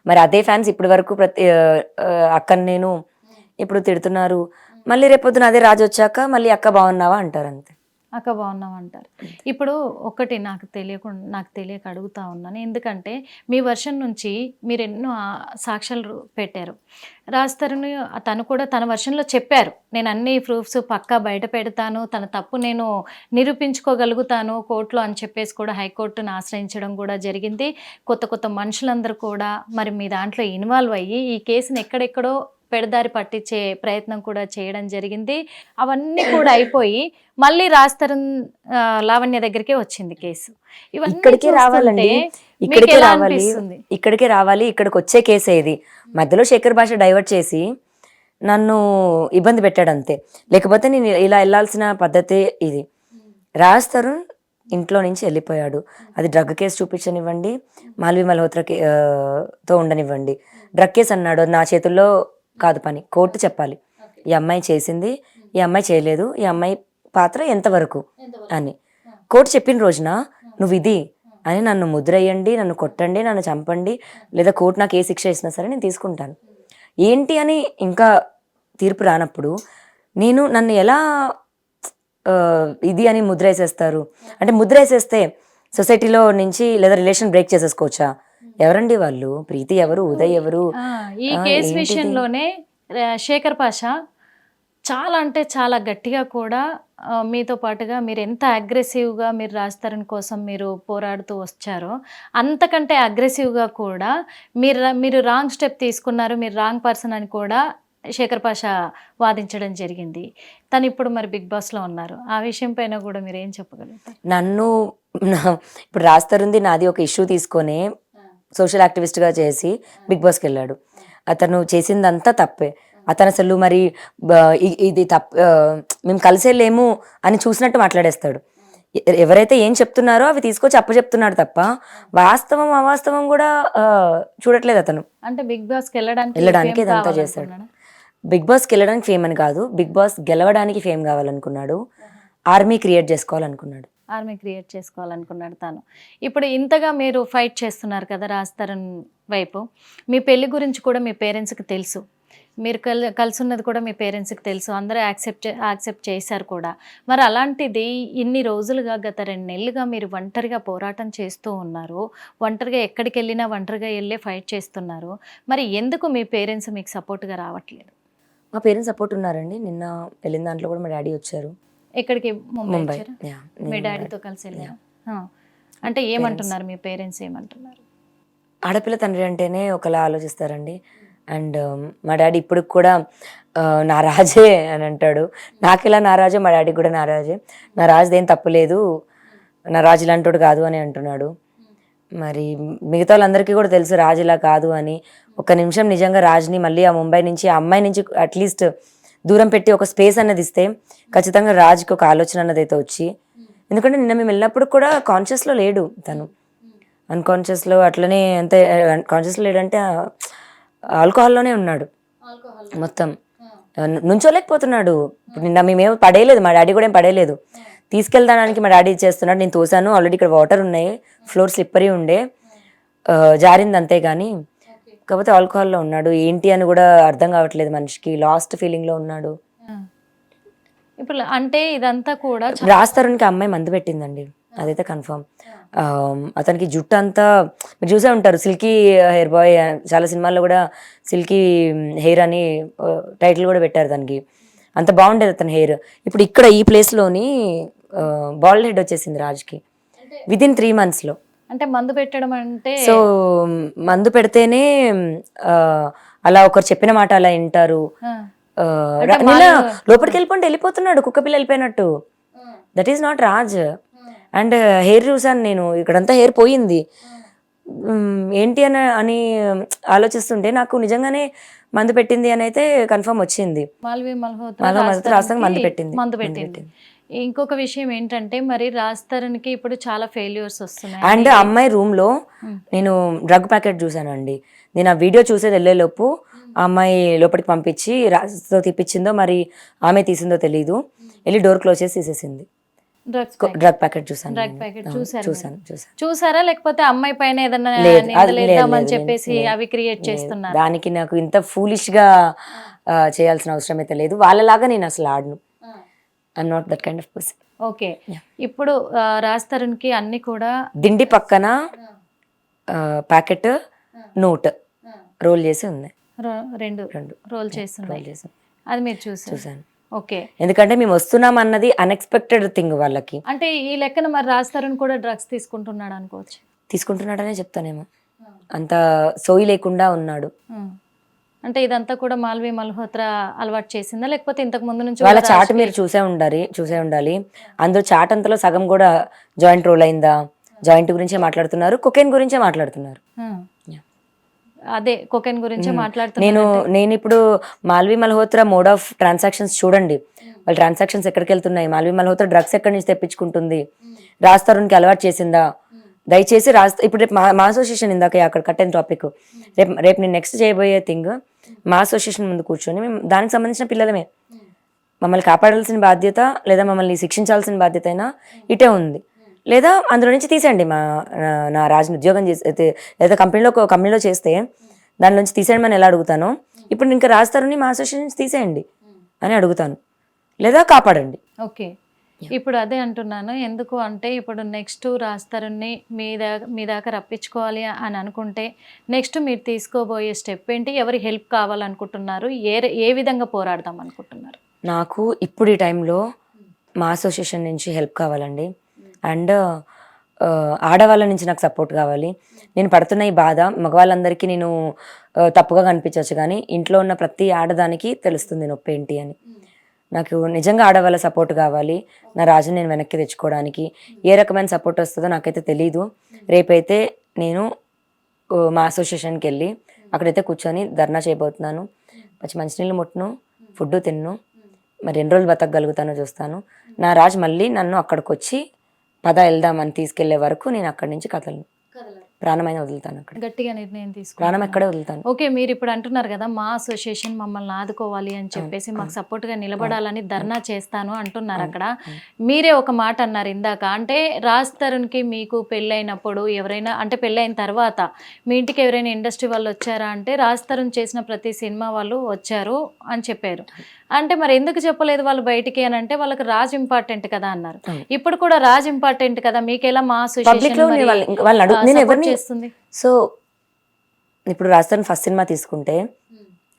మరి అదే ఫ్యాన్స్ ఇప్పటి వరకు అక్కని నేను ఇప్పుడు తిడుతున్నారు. మళ్ళీ రేపొద్దున అదే రాజు వచ్చాక మళ్ళీ అక్క బాగున్నావా అంటారు అంతే. అక్క బాగున్నాం అంటారు. ఇప్పుడు ఒకటి నాకు తెలియక అడుగుతా ఉన్నాను. ఎందుకంటే మీ వర్షన్ నుంచి మీరు ఎన్నో సాక్ష్యాలు పెట్టారు. తను కూడా తన వర్షన్లో చెప్పారు, నేను అన్ని ప్రూఫ్స్ పక్కా బయట పెడతాను, తన తప్పు నేను నిరూపించుకోగలుగుతాను కోర్టులో అని చెప్పేసి కూడా హైకోర్టును ఆశ్రయించడం కూడా జరిగింది. కొత్త మనుషులందరూ కూడా మరి మీ దాంట్లో ఇన్వాల్వ్ అయ్యి ఈ కేసుని ఎక్కడెక్కడో పెడదారి పట్టించే ప్రయత్నం కూడా చేయడం జరిగింది. అవన్నీ కూడా అయిపోయి మళ్ళీ లావణ్య దగ్గరికే వచ్చింది కేసు. ఇక్కడికే రావాలండి, ఇక్కడికే రావాలి, ఇక్కడికి వచ్చే కేసే ఇది. మధ్యలో శేఖర్ భాష డైవర్ట్ చేసి నన్ను ఇబ్బంది పెట్టాడు అంతే. లేకపోతే నేను ఇలా వెళ్ళాల్సిన పద్ధతే ఇది. రాజ్ తరుణ్ ఇంట్లో నుంచి వెళ్ళిపోయాడు. అది డ్రగ్ కేసు చూపించనివ్వండి, మాల్వి మల్హోత్రాతో ఉండనివ్వండి. డ్రగ్ కేసు అన్నాడు, నా చేతుల్లో కాదు పని, కోర్టు చెప్పాలి ఈ అమ్మాయి చేసింది, ఈ అమ్మాయి చేయలేదు, ఈ అమ్మాయి పాత్ర ఎంతవరకు అని. కోర్టు చెప్పిన రోజున నువ్వు ఇది అని నన్ను ముద్రయ్యండి, నన్ను కొట్టండి, నన్ను చంపండి, లేదా కోర్టు నాకు ఏ శిక్ష ఇచ్చినా సరే నేను తీసుకుంటాను ఏంటి అని ఇంకా తీర్పు రానప్పుడు నన్ను ఎలా ఇది అని ముద్ర వేసేస్తారు? అంటే ముద్ర వేసేస్తే సొసైటీలో నుంచి లేదా రిలేషన్ బ్రేక్ చేసేసుకోవచ్చా? ఎవరండి వాళ్ళు? ప్రీతి ఎవరు? ఉదయ్ ఎవరు? ఈ కేసు విషయంలోనే శేఖర్ పాషా చాలా అంటే చాలా గట్టిగా కూడా మీతో పాటుగా మీరు ఎంత అగ్రెసివ్గా మీరు రాజ్ తరుణ్ కోసం మీరు పోరాడుతూ వచ్చారో అంతకంటే అగ్రెసివ్గా కూడా మీరు రాంగ్ స్టెప్ తీసుకున్నారు, మీరు రాంగ్ పర్సన్ అని కూడా శేఖర్ పాషా వాదించడం జరిగింది. తను ఇప్పుడు మరి బిగ్ బాస్లో ఉన్నారు. ఆ విషయం పైన కూడా మీరు ఏం చెప్పగలుగుతారు? ఇప్పుడు రాజ్ తరుణ్ది నాది ఒక ఇష్యూ తీసుకొని సోషల్ యాక్టివిస్ట్గా చేసి బిగ్ బాస్కి వెళ్ళాడు. అతను చేసిందంతా తప్పే. అతను అసలు మరి ఇది మేము కలిసే లేము అని చూసినట్టు మాట్లాడేస్తాడు. ఎవరైతే ఏం చెప్తున్నారో అవి తీసుకొచ్చి చెప్తున్నాడు తప్ప వాస్తవం అవాస్తవం కూడా చూడట్లేదు అతను. అంటే బిగ్ బాస్కి వెళ్ళడానికి ఇదంతా చేస్తాడు. బిగ్ బాస్కి వెళ్ళడానికి ఫేమ్ అని కాదు, బిగ్ బాస్ గెలవడానికి ఫేమ్ కావాలనుకున్నాడు, ఆర్మీ క్రియేట్ చేసుకోవాలనుకున్నాడు. తను. ఇప్పుడు ఇంతగా మీరు ఫైట్ చేస్తున్నారు కదా రాజ్ తరుణ్ వైపు, మీ పెళ్లి గురించి కూడా మీ పేరెంట్స్కి తెలుసు, మీరు కలిసి ఉన్నది కూడా మీ పేరెంట్స్కి తెలుసు, అందరూ యాక్సెప్ట్ చేశారు కూడా. మరి అలాంటిది ఇన్ని రోజులుగా గత 2 నెలలుగా మీరు ఒంటరిగా పోరాటం చేస్తూ ఉన్నారు, ఒంటరిగా ఎక్కడికి వెళ్ళినా ఒంటరిగా వెళ్ళే ఫైట్ చేస్తున్నారు. మరి ఎందుకు మీ పేరెంట్స్ మీకు సపోర్ట్గా రావట్లేదు? మా పేరెంట్స్ సపోర్ట్ ఉన్నారండి. నిన్న వెళ్ళిన దాంట్లో కూడా మా డాడీ వచ్చారు. ఎక్కడికి? ముంబై. మీ డాడీతో కలిసి వెళ్ళారు. అంటే ఏమంటున్నారు మీ పేరెంట్స్? ఏమంటున్నారు? ఆడపిల్ల తండ్రి అంటేనే ఒకలా ఆలోచిస్తారండి. అండ్ మా డాడీ ఇప్పుడు కూడా నా రాజే అని అంటాడు. నాకు ఇలా నా రాజే, మా డాడీ కూడా నా రాజే. నా రాజుది ఏం తప్పులేదు, నా రాజు ఇలాంటోడు కాదు అని అంటున్నాడు. మరి మిగతా వాళ్ళందరికీ కూడా తెలుసు రాజు ఇలా కాదు అని. ఒక నిమిషం నిజంగా రాజుని మళ్ళీ ఆ ముంబై నుంచి ఆ అమ్మాయి నుంచి అట్లీస్ట్ దూరం పెట్టి ఒక స్పేస్ అన్నది ఇస్తే ఖచ్చితంగా రాజుకి ఒక ఆలోచన అన్నది అయితే వచ్చి, ఎందుకంటే నిన్న మేము వెళ్ళినప్పుడు కూడా కాన్షియస్లో లేడు తను, అన్కాన్షియస్లో అట్లనే అంతే. కాన్షియస్లో లేడంటే ఆల్కహాల్లోనే ఉన్నాడు మొత్తం, నుంచోలేకపోతున్నాడు. ఇప్పుడు నిన్న మేమేమో పడేయలేదు, మా డాడీ కూడా ఏం పడేయలేదు, తీసుకెళ్తాడానికి మా డాడీ చేస్తున్నాడు. నేను తోసాను, ఆల్రెడీ ఇక్కడ వాటర్ ఉన్నాయి, ఫ్లోర్ స్లిప్పరీ ఉండే, జారింది అంతే. కానీ కాకపోతే ఆల్కహాల్లో ఉన్నాడు. ఏంటి అని కూడా అర్థం కావట్లేదు మనిషికి, లాస్ట్ ఫీలింగ్లో ఉన్నాడు. ఇప్పుడు అంటే ఇదంతా కూడా రాజ్ తరుణ్కి అమ్మాయి మందు పెట్టిందండి, అదైతే కన్ఫర్మ్. అతనికి జుట్టు అంతా మీరు చూసే ఉంటారు, సిల్కీ హెయిర్ బాయ్, చాలా సినిమాల్లో కూడా సిల్కీ హెయిర్ అని టైటిల్ కూడా పెట్టారు దానికి. అంత బాగుండేది అతని హెయిర్. ఇప్పుడు ఇక్కడ ఈ ప్లేస్లోని బాల్డ్ హెడ్ వచ్చేసింది రాజ్కి విదిన్ 3 monthsలో. అంటే మందు పెట్టడం అంటే, సో మందు పెడితేనే అలా ఒకరు చెప్పిన మాట అలా వింటారు. లోపలికి వెళ్ళిపోతున్నాడు, కుక్క పిల్ల వెళ్ళిపోయినట్టు. That is not Raj. And hair చూసాను నేను, ఇక్కడంతా హెయిర్ పోయింది. ఏంటి అని ఆలోచిస్తుంటే నాకు నిజంగానే మందు పెట్టింది అని అయితే కన్ఫర్మ్ వచ్చింది. మాల్వి మల్హోత్రా మందు పెట్టింది. ఇంకొక విషయం ఏంటంటే మరి రాజ్ తరుణ్కి ఇప్పుడు చాలా ఫెయిల్యూర్స్ వస్తున్నాయి. అండ్ అమ్మాయి రూమ్ లో నేను డ్రగ్ ప్యాకెట్ చూసానండి. నేను ఆ వీడియో చూసేది వెళ్ళేలోపు ఆ అమ్మాయి లోపలికి పంపించి రాజ్తో తీపిచ్చిందో మరి ఆమె తీసిందో తెలీదు, వెళ్ళి డోర్ క్లోజ్ చేసి తీసేసింది. డ్రగ్ ప్యాకెట్ చూసారా? లేకపోతే అమ్మాయి పైన ఏదైనా చెప్పేసి అవి క్రియేట్ చేస్తున్నారు? దానికి నాకు ఇంత ఫూలిష్ గా చేయాల్సిన అవసరం అయితే లేదు. వాళ్ళలాగా నేను అసలు ఆడను. I'm not that kind of person. Okay. ఇప్పుడు రాజ్ తరుణ్కి అన్ని కూడా దిండి పక్కన ప్యాకెట్ నోట్ రోల్ చేసి ఉంది. రెండు రోల్ చేస్తున్నాయి. అది మీరు చూసాను. ఓకే. ఎందుకంటే మేము వస్తున్నాం అన్నది అన్ఎక్స్పెక్టెడ్ థింగ్ వాళ్ళకి. అంటే ఈ లెక్కన మరి రాజ్ తరుణ్ కూడా డ్రగ్స్ తీసుకుంటున్నాడు అనుకోవచ్చు. తీసుకుంటున్నాడనే చెప్తానేమో, అంత సోయి లేకుండా ఉన్నాడు. అంటే ఇదంతా కూడా మాల్వి మల్హోత్రా అలవాటు చేసిందా, లేకపోతే ఇంతకు ముందు నుంచి వాళ్ళ చాట్ మీరు చూసే ఉండాలి. అందులో చాట్ అంతలో సగం కూడా జాయింట్ రోల్ అయిందా, జాయింట్ గురించే మాట్లాడుతున్నారు, కొకెన్ గురించే మాట్లాడుతున్నారు. అదే కొకెన్ గురించే మాట్లాడుతున్నారు. నేను ఇప్పుడు Malvi Malhotra mode of transactions చూడండి, వాళ్ళ ట్రాన్సాక్షన్స్ ఎక్కడికి వెళ్తున్నాయి, మాల్వి మల్హోత్రా డ్రగ్స్ ఎక్కడి నుంచి తెప్పించుకుంటుంది, రాజ్ తరుణ్కి అలవాటు చేసిందా. దయచేసి ఇప్పుడు రేపు మా అసోసియేషన్, ఇందాక అక్కడ కట్టిన టాపిక్, రేపు నేను నెక్స్ట్ చేయబోయే థింగ్, మా అసోసియేషన్ ముందు కూర్చొని మేము దానికి సంబంధించిన పిల్లలమే, మమ్మల్ని కాపాడాల్సిన బాధ్యత లేదా మమ్మల్ని శిక్షించాల్సిన బాధ్యత అయినా ఇటే ఉంది, లేదా అందులో నుంచి తీసేయండి. నా రాజుని ఉద్యోగం చేసి లేదా కంపెనీలో చేస్తే దాని నుంచి తీసేయమని ఎలా అడుగుతానో, ఇప్పుడు ఇంకా రాజ్ తరుణ్ని మా అసోసియేషన్ నుంచి తీసేయండి అని అడుగుతాను, లేదా కాపాడండి. ఓకే. ఇప్పుడు అదే అంటున్నాను, ఎందుకు అంటే ఇప్పుడు నెక్స్ట్ రాజ్ తరుణ్ని మీ దాకా రప్పించుకోవాలి అని అనుకుంటే నెక్స్ట్ మీరు తీసుకోబోయే స్టెప్ ఏంటి, ఎవరి హెల్ప్ కావాలనుకుంటున్నారు, ఏ విధంగా పోరాడదాం అనుకుంటున్నారు? నాకు ఇప్పుడు ఈ టైంలో మా అసోసియేషన్ నుంచి హెల్ప్ కావాలండి, అండ్ ఆడవాళ్ళ నుంచి నాకు సపోర్ట్ కావాలి. నేను పడుతున్న ఈ బాధ మగవాళ్ళందరికీ నేను తప్పుగా కనిపించవచ్చు, కానీ ఇంట్లో ఉన్న ప్రతి ఆడదానికి తెలుస్తుంది నొప్పి ఏంటి అని. నాకు నిజంగా ఆడవాళ్ళ సపోర్ట్ కావాలి, నా రాజుని నేను వెనక్కి తెచ్చుకోవడానికి. ఏ రకమైన సపోర్ట్ వస్తుందో నాకైతే తెలీదు. రేపైతే నేను మా అసోసియేషన్కి వెళ్ళి అక్కడైతే కూర్చొని ధర్నా చేయబోతున్నాను. మంచినీళ్ళు ముట్టును, ఫుడ్ తిన్ను, మరి ఎన్ని రోజులు బతకగలుగుతానో చూస్తాను. నా రాజు మళ్ళీ నన్ను అక్కడికి వచ్చి పద వెళ్దామని తీసుకెళ్లే వరకు నేను అక్కడి నుంచి కదలను, ప్రాణమైన వదులుతాను. అక్కడ గట్టిగా నిర్ణయం తీసుకు ప్రాణం ఎక్కడే వదులుతాను. ఓకే. మీరు ఇప్పుడు అంటున్నారు కదా, మా అసోసియేషన్ మమ్మల్ని ఆదుకోవాలి అని చెప్పేసి మాకు సపోర్ట్ గా నిలబడాలని ధర్నా చేస్తాను అంటున్నారు. అక్కడ మీరే ఒక మాట అన్నారు ఇందాక, అంటే రాజ్ తరుణ్కి మీకు పెళ్ళైనప్పుడు ఎవరైనా, అంటే పెళ్ళైన తర్వాత మీ ఇంటికి ఎవరైనా ఇండస్ట్రీ వాళ్ళు వచ్చారా అంటే రాజ్ తరుణ్ చేసిన ప్రతి సినిమా వాళ్ళు వచ్చారు అని చెప్పారు. అంటే మరి ఎందుకు చెప్పలేదు వాళ్ళు బయటికి అని అంటే వాళ్ళకి రాజ్ ఇంపార్టెంట్ కదా అన్నారు. ఇప్పుడు కూడా రాజ్ ఇంపార్టెంట్ కదా, మీకెలా మా అసోసియేషన్ చేస్తుంది? సో ఇప్పుడు రాజ్ తరుణ్ ఫస్ట్ సినిమా తీసుకుంటే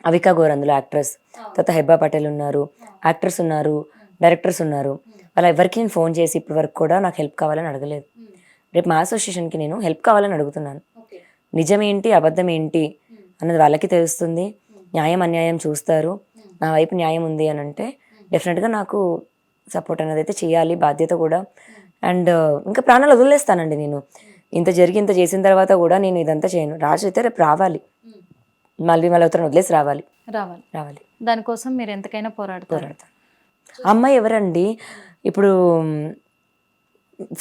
అవికా గోర్ అందులో యాక్ట్రెస్, తర్వాత హెబ్బా పటేల్ ఉన్నారు, యాక్టర్స్ ఉన్నారు, డైరెక్టర్స్ ఉన్నారు. వాళ్ళ ఎవరికి నేను ఫోన్ చేసి ఇప్పటి వరకు కూడా నాకు హెల్ప్ కావాలని అడగలేదు. రేపు మా అసోసియేషన్కి నేను హెల్ప్ కావాలని అడుగుతున్నాను. నిజం ఏంటి అబద్ధం ఏంటి అన్నది వాళ్ళకి తెలుస్తుంది. న్యాయం అన్యాయం చూస్తారు. నా వైపు న్యాయం ఉంది అని అంటే డెఫినెట్గా నాకు సపోర్ట్ అనేది అయితే చేయాలి, బాధ్యత కూడా. అండ్ ఇంకా ప్రాణాలు వదిలేస్తానండి నేను. ఇంత చేసిన తర్వాత కూడా నేను ఇదంతా చేయను. రాజు అయితే రేపు రావాలి, మళ్ళీ మల్హోత్రాని వదిలేసి రావాలి. దానికోసం మీరు ఎంతకైనా పోరాడతారు. అమ్మాయి ఎవరండి? ఇప్పుడు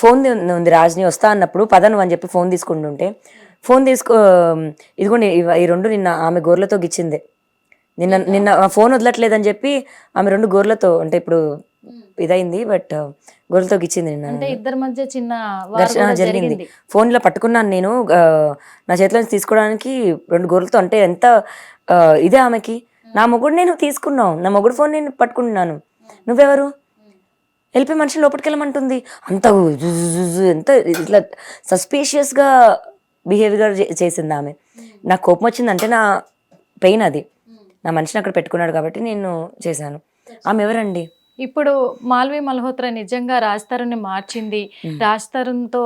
ఫోన్ ఉంది, రాజుని వస్తా అన్నప్పుడు పదను అని చెప్పి ఫోన్ తీసుకుంటుంటే ఇదిగోండి ఈ రెండు నిన్న ఆమె గోర్లతో గిచ్చిందే. నిన్న ఫోన్ వదలట్లేదని చెప్పి ఆమె 2 గోర్లతో, అంటే ఇప్పుడు ఇదైంది, బట్ గోర్లతో గిచ్చింది నిన్న. అంటే ఇద్దరి మధ్య చిన్న ఘర్షణ జరిగింది. ఫోన్ ఇలా పట్టుకున్నాను నేను, నా చేతిలో నుంచి తీసుకోవడానికి 2 గోర్లతో. అంటే ఎంత ఇదే ఆమెకి. నా మొగుడు నేను తీసుకున్నావు, నా మొగుడు ఫోన్ నేను పట్టుకుంటున్నాను, నువ్వెవరు? వెళ్ళిపోయి మనిషిని లోపలికి వెళ్ళమంటుంది. అంత ఎంత ఇట్లా సస్పీషియస్గా బిహేవియర్ చేసింది ఆమె. నాకు కోపం వచ్చిందంటే నా పెయిన్ అది. నా మనిషిని అక్కడ పెట్టుకున్నాడు కాబట్టి నేను చేశాను. ఆమె ఎవరండి? ఇప్పుడు మాల్వి మల్హోత్రా నిజంగా రాజ్ తరుణ్ని మార్చింది, రాజ్ తరుణ్తో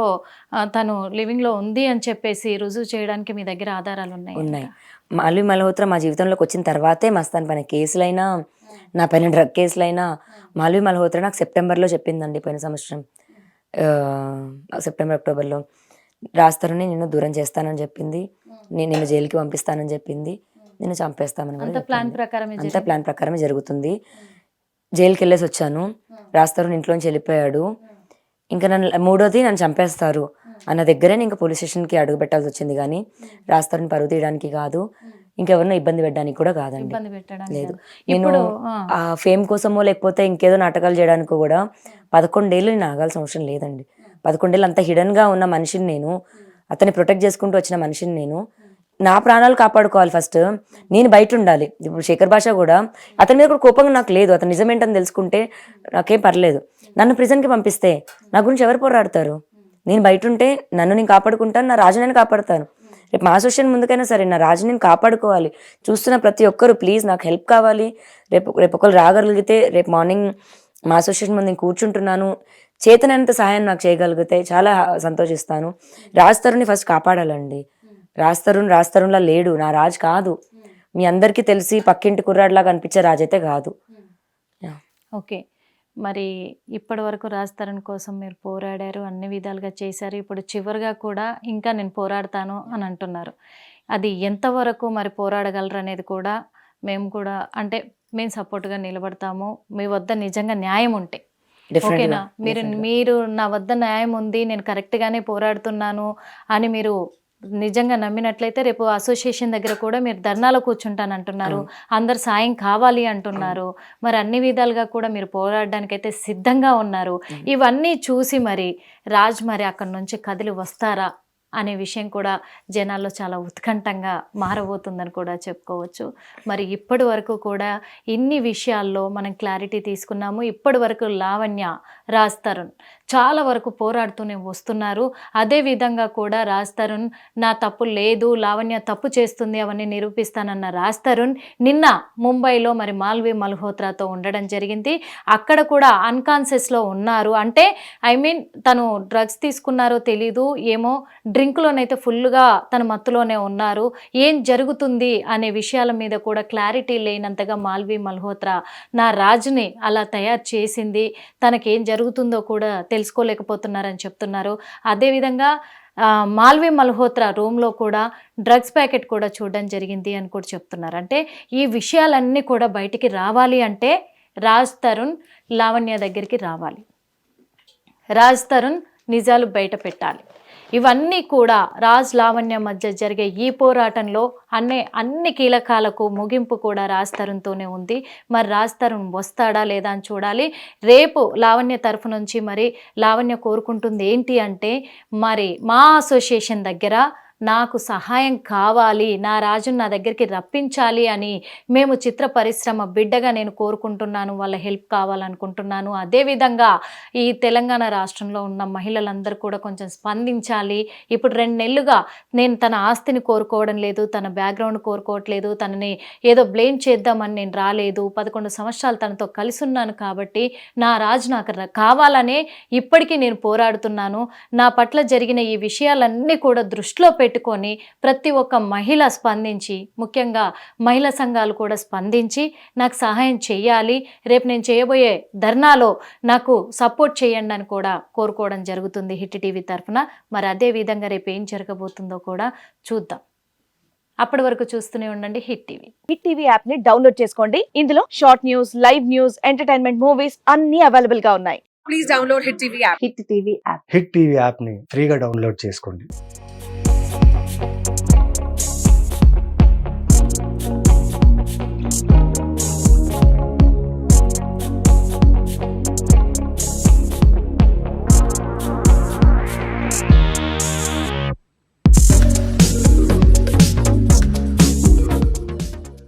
తను లివింగ్ లో ఉంది అని చెప్పేసి రుజువు చేయడానికి మీ దగ్గర ఆధారాలు ఉన్నాయి? మాల్వి మల్హోత్రా మా జీవితంలోకి వచ్చిన తర్వాతే మస్తాన్ పైన కేసులైనా, నా పైన డ్రగ్ కేసులైనా మాల్వి మల్హోత్రా నాకు సెప్టెంబర్లో చెప్పిందండి. పోయిన సంవత్సరం సెప్టెంబర్ అక్టోబర్లో రాజ్ తరుణ్ని నిన్ను దూరం చేస్తానని చెప్పింది, నేను నిన్ను జైలుకి పంపిస్తానని చెప్పింది, నిన్ను చంపేస్తామని. అంత ప్లాన్ ప్రకారమే జరుగుతుంది. జైలుకి వెళ్ళేసి వచ్చాను. రాజ్ తరుణ్ ఇంట్లోంచి వెళ్ళిపోయాడు. ఇంకా మూడోది నన్ను చంపేస్తారు అన్న దగ్గరే ఇంకా పోలీస్ స్టేషన్కి అడుగు పెట్టాల్సి వచ్చింది. కానీ రాజ్ తరుణ్ పరువు తీయడానికి కాదు, ఇంకెవరినో ఇబ్బంది పెట్టడానికి కూడా కాదండి. లేదు, నేను ఆ ఫేమ్ కోసమో లేకపోతే ఇంకేదో నాటకాలు చేయడానికి కూడా 11 ఏళ్ళు నేను ఆగాల్సిన అవసరం లేదండి. 11 ఏళ్ళు అంత హిడన్గా ఉన్న మనిషిని నేను, అతన్ని ప్రొటెక్ట్ చేసుకుంటూ వచ్చిన మనిషిని నేను నా ప్రాణాలు కాపాడుకోవాలి ఫస్ట్, నేను బయట ఉండాలి. ఇప్పుడు శేఖర్ భాష కూడా అతని మీద కూడా కోపంగా నాకు లేదు, అతను నిజమేంటని తెలుసుకుంటే నాకేం పర్లేదు. నన్ను ప్రిజన్కి పంపిస్తే నా గురించి ఎవరు పోరాడతారు? నేను బయట ఉంటే నన్ను నేను కాపాడుకుంటాను, నా రాజు నేను కాపాడుతాను. రేపు మా అసోసియేషన్ ముందుకైనా సరే నా రాజు నేను కాపాడుకోవాలి. చూస్తున్న ప్రతి ఒక్కరు ప్లీజ్ నాకు హెల్ప్ కావాలి. రేపు ఒకరు రాగలిగితే రేపు మార్నింగ్ మా అసోసియేషన్ ముందు నేను కూర్చుంటున్నాను, చేతనంత సహాయం నాకు చేయగలిగితే చాలా సంతోషిస్తాను. రాజ్ తరుణ్ని ఫస్ట్ కాపాడాలండి. రాజ్ తరుణ్లా లేడు, నా రాజ్ కాదు. మీ అందరికీ తెలిసి పక్కింటి కుర్రాడిలాగా అనిపించే రాజ్ అయితే కాదు. ఓకే, మరి ఇప్పటి వరకు రాజ్ తరుణ్ కోసం మీరు పోరాడారు, అన్ని విధాలుగా చేశారు. ఇప్పుడు చివరిగా కూడా ఇంకా నేను పోరాడతాను అని అంటున్నారు. అది ఎంతవరకు మరి పోరాడగలరు అనేది కూడా మేము కూడా అంటే మేము సపోర్ట్గా నిలబడతాము. మీ వద్ద నిజంగా న్యాయం ఉంటే ఓకేనా? మీరు నా వద్ద న్యాయం ఉంది, నేను కరెక్ట్గానే పోరాడుతున్నాను అని మీరు నిజంగా నమ్మినట్లయితే రేపు అసోసియేషన్ దగ్గర కూడా మీరు ధర్నాలో కూర్చుంటానంటున్నారు, అందరు సాయం కావాలి అంటున్నారు. మరి అన్ని విధాలుగా కూడా మీరు పోరాడడానికి అయితే సిద్ధంగా ఉన్నారు. ఇవన్నీ చూసి మరి రాజ్ మరి అక్కడి నుంచి కదిలి వస్తారా అనే విషయం కూడా జనాల్లో చాలా ఉత్కంఠంగా మారబోతుందని కూడా చెప్పుకోవచ్చు. మరి ఇప్పటి వరకు కూడా ఇన్ని విషయాల్లో మనం క్లారిటీ తీసుకున్నాము. ఇప్పటి వరకు లావణ్య, రాజ్ తరుణ్ చాలా వరకు పోరాడుతూనే వస్తున్నారు. అదేవిధంగా కూడా రాజ్ తరుణ్ నా తప్పు లేదు, లావణ్య తప్పు చేస్తుంది, అవన్నీ నిరూపిస్తానన్న రాజ్ తరుణ్ నిన్న ముంబైలో మరి మాల్వి మల్హోత్రాతో ఉండడం జరిగింది. అక్కడ కూడా అన్కాన్షియస్లో ఉన్నారు. అంటే తను డ్రగ్స్ తీసుకున్నారో తెలీదు, ఏమో డ్రింక్లోనైతే ఫుల్గా తన మత్తులోనే ఉన్నారు. ఏం జరుగుతుంది అనే విషయాల మీద కూడా క్లారిటీ లేనంతగా మాల్వి మల్హోత్రా నా రాజుని అలా తయారు చేసింది, తనకేం జరుగుతుందో కూడా తెలుసుకోలేకపోతున్నారని చెప్తున్నారు. అదేవిధంగా మాల్వి మల్హోత్రా రూమ్లో కూడా డ్రగ్స్ ప్యాకెట్ కూడా చూడడం జరిగింది అని కూడా చెప్తున్నారు. అంటే ఈ విషయాలన్నీ కూడా బయటికి రావాలి అంటే రాజ్ తరుణ్ లావణ్య దగ్గరికి రావాలి, రాజ్ తరుణ్ నిజాలు బయట పెట్టాలి. ఇవన్నీ కూడా రాజ్ లావణ్య మధ్య జరిగే ఈ పోరాటంలో అన్ని కీలకాలకు ముగింపు కూడా రాజ్ తరుణ్తోనే ఉంది. మరి రాజ్ తరుణ్ వస్తాడా లేదా అని చూడాలి. రేపు లావణ్య తరఫు నుంచి మరి లావణ్య కోరుకుంటుంది ఏంటి అంటే మరి మా అసోసియేషన్ దగ్గర నాకు సహాయం కావాలి, నా రాజును నా దగ్గరికి రప్పించాలి అని మేము చిత్ర పరిశ్రమ బిడ్డగా నేను కోరుకుంటున్నాను, వాళ్ళ హెల్ప్ కావాలనుకుంటున్నాను. అదేవిధంగా ఈ తెలంగాణ రాష్ట్రంలో ఉన్న మహిళలందరూ కూడా కొంచెం స్పందించాలి. ఇప్పుడు 2 నెలలుగా నేను తన ఆస్తిని కోరుకోవడం లేదు, తన బ్యాక్గ్రౌండ్ కోరుకోవట్లేదు, తనని ఏదో బ్లేమ్ చేద్దామని నేను రాలేదు. 11 సంవత్సరాలు తనతో కలిసి ఉన్నాను కాబట్టి నా రాజు నాకు కావాలనే ఇప్పటికీ నేను పోరాడుతున్నాను. నా పట్ల జరిగిన ఈ విషయాలన్నీ కూడా దృష్టిలో పెట్టుకొని ప్రతి ఒక్క మహిళ స్పందించి, ముఖ్యంగా మహిళా సంఘాలు కూడా స్పందించి నాకు సహాయం చేయాలి, రేపు నేను చేయబోయే ధర్నాలో నాకు సపోర్ట్ చేయండి అని కూడా కోరుకోవడం జరుగుతుంది హిట్ టీవీ తరఫున. మరి అదే విధంగా రేపు ఏం జరగబోతుందో కూడా చూద్దాం. అప్పటి వరకు చూస్తూనే ఉండండి hit TV. Hit TV app ని డౌన్లోడ్ చేసుకోండి. ఇందులో short news, live news, entertainment movies అన్ని అవైలబుల్ గా ఉన్నాయి. Please download hit TV app. Hit TV app hit TV app ని ఫ్రీగా డౌన్లోడ్ చేసుకోండి.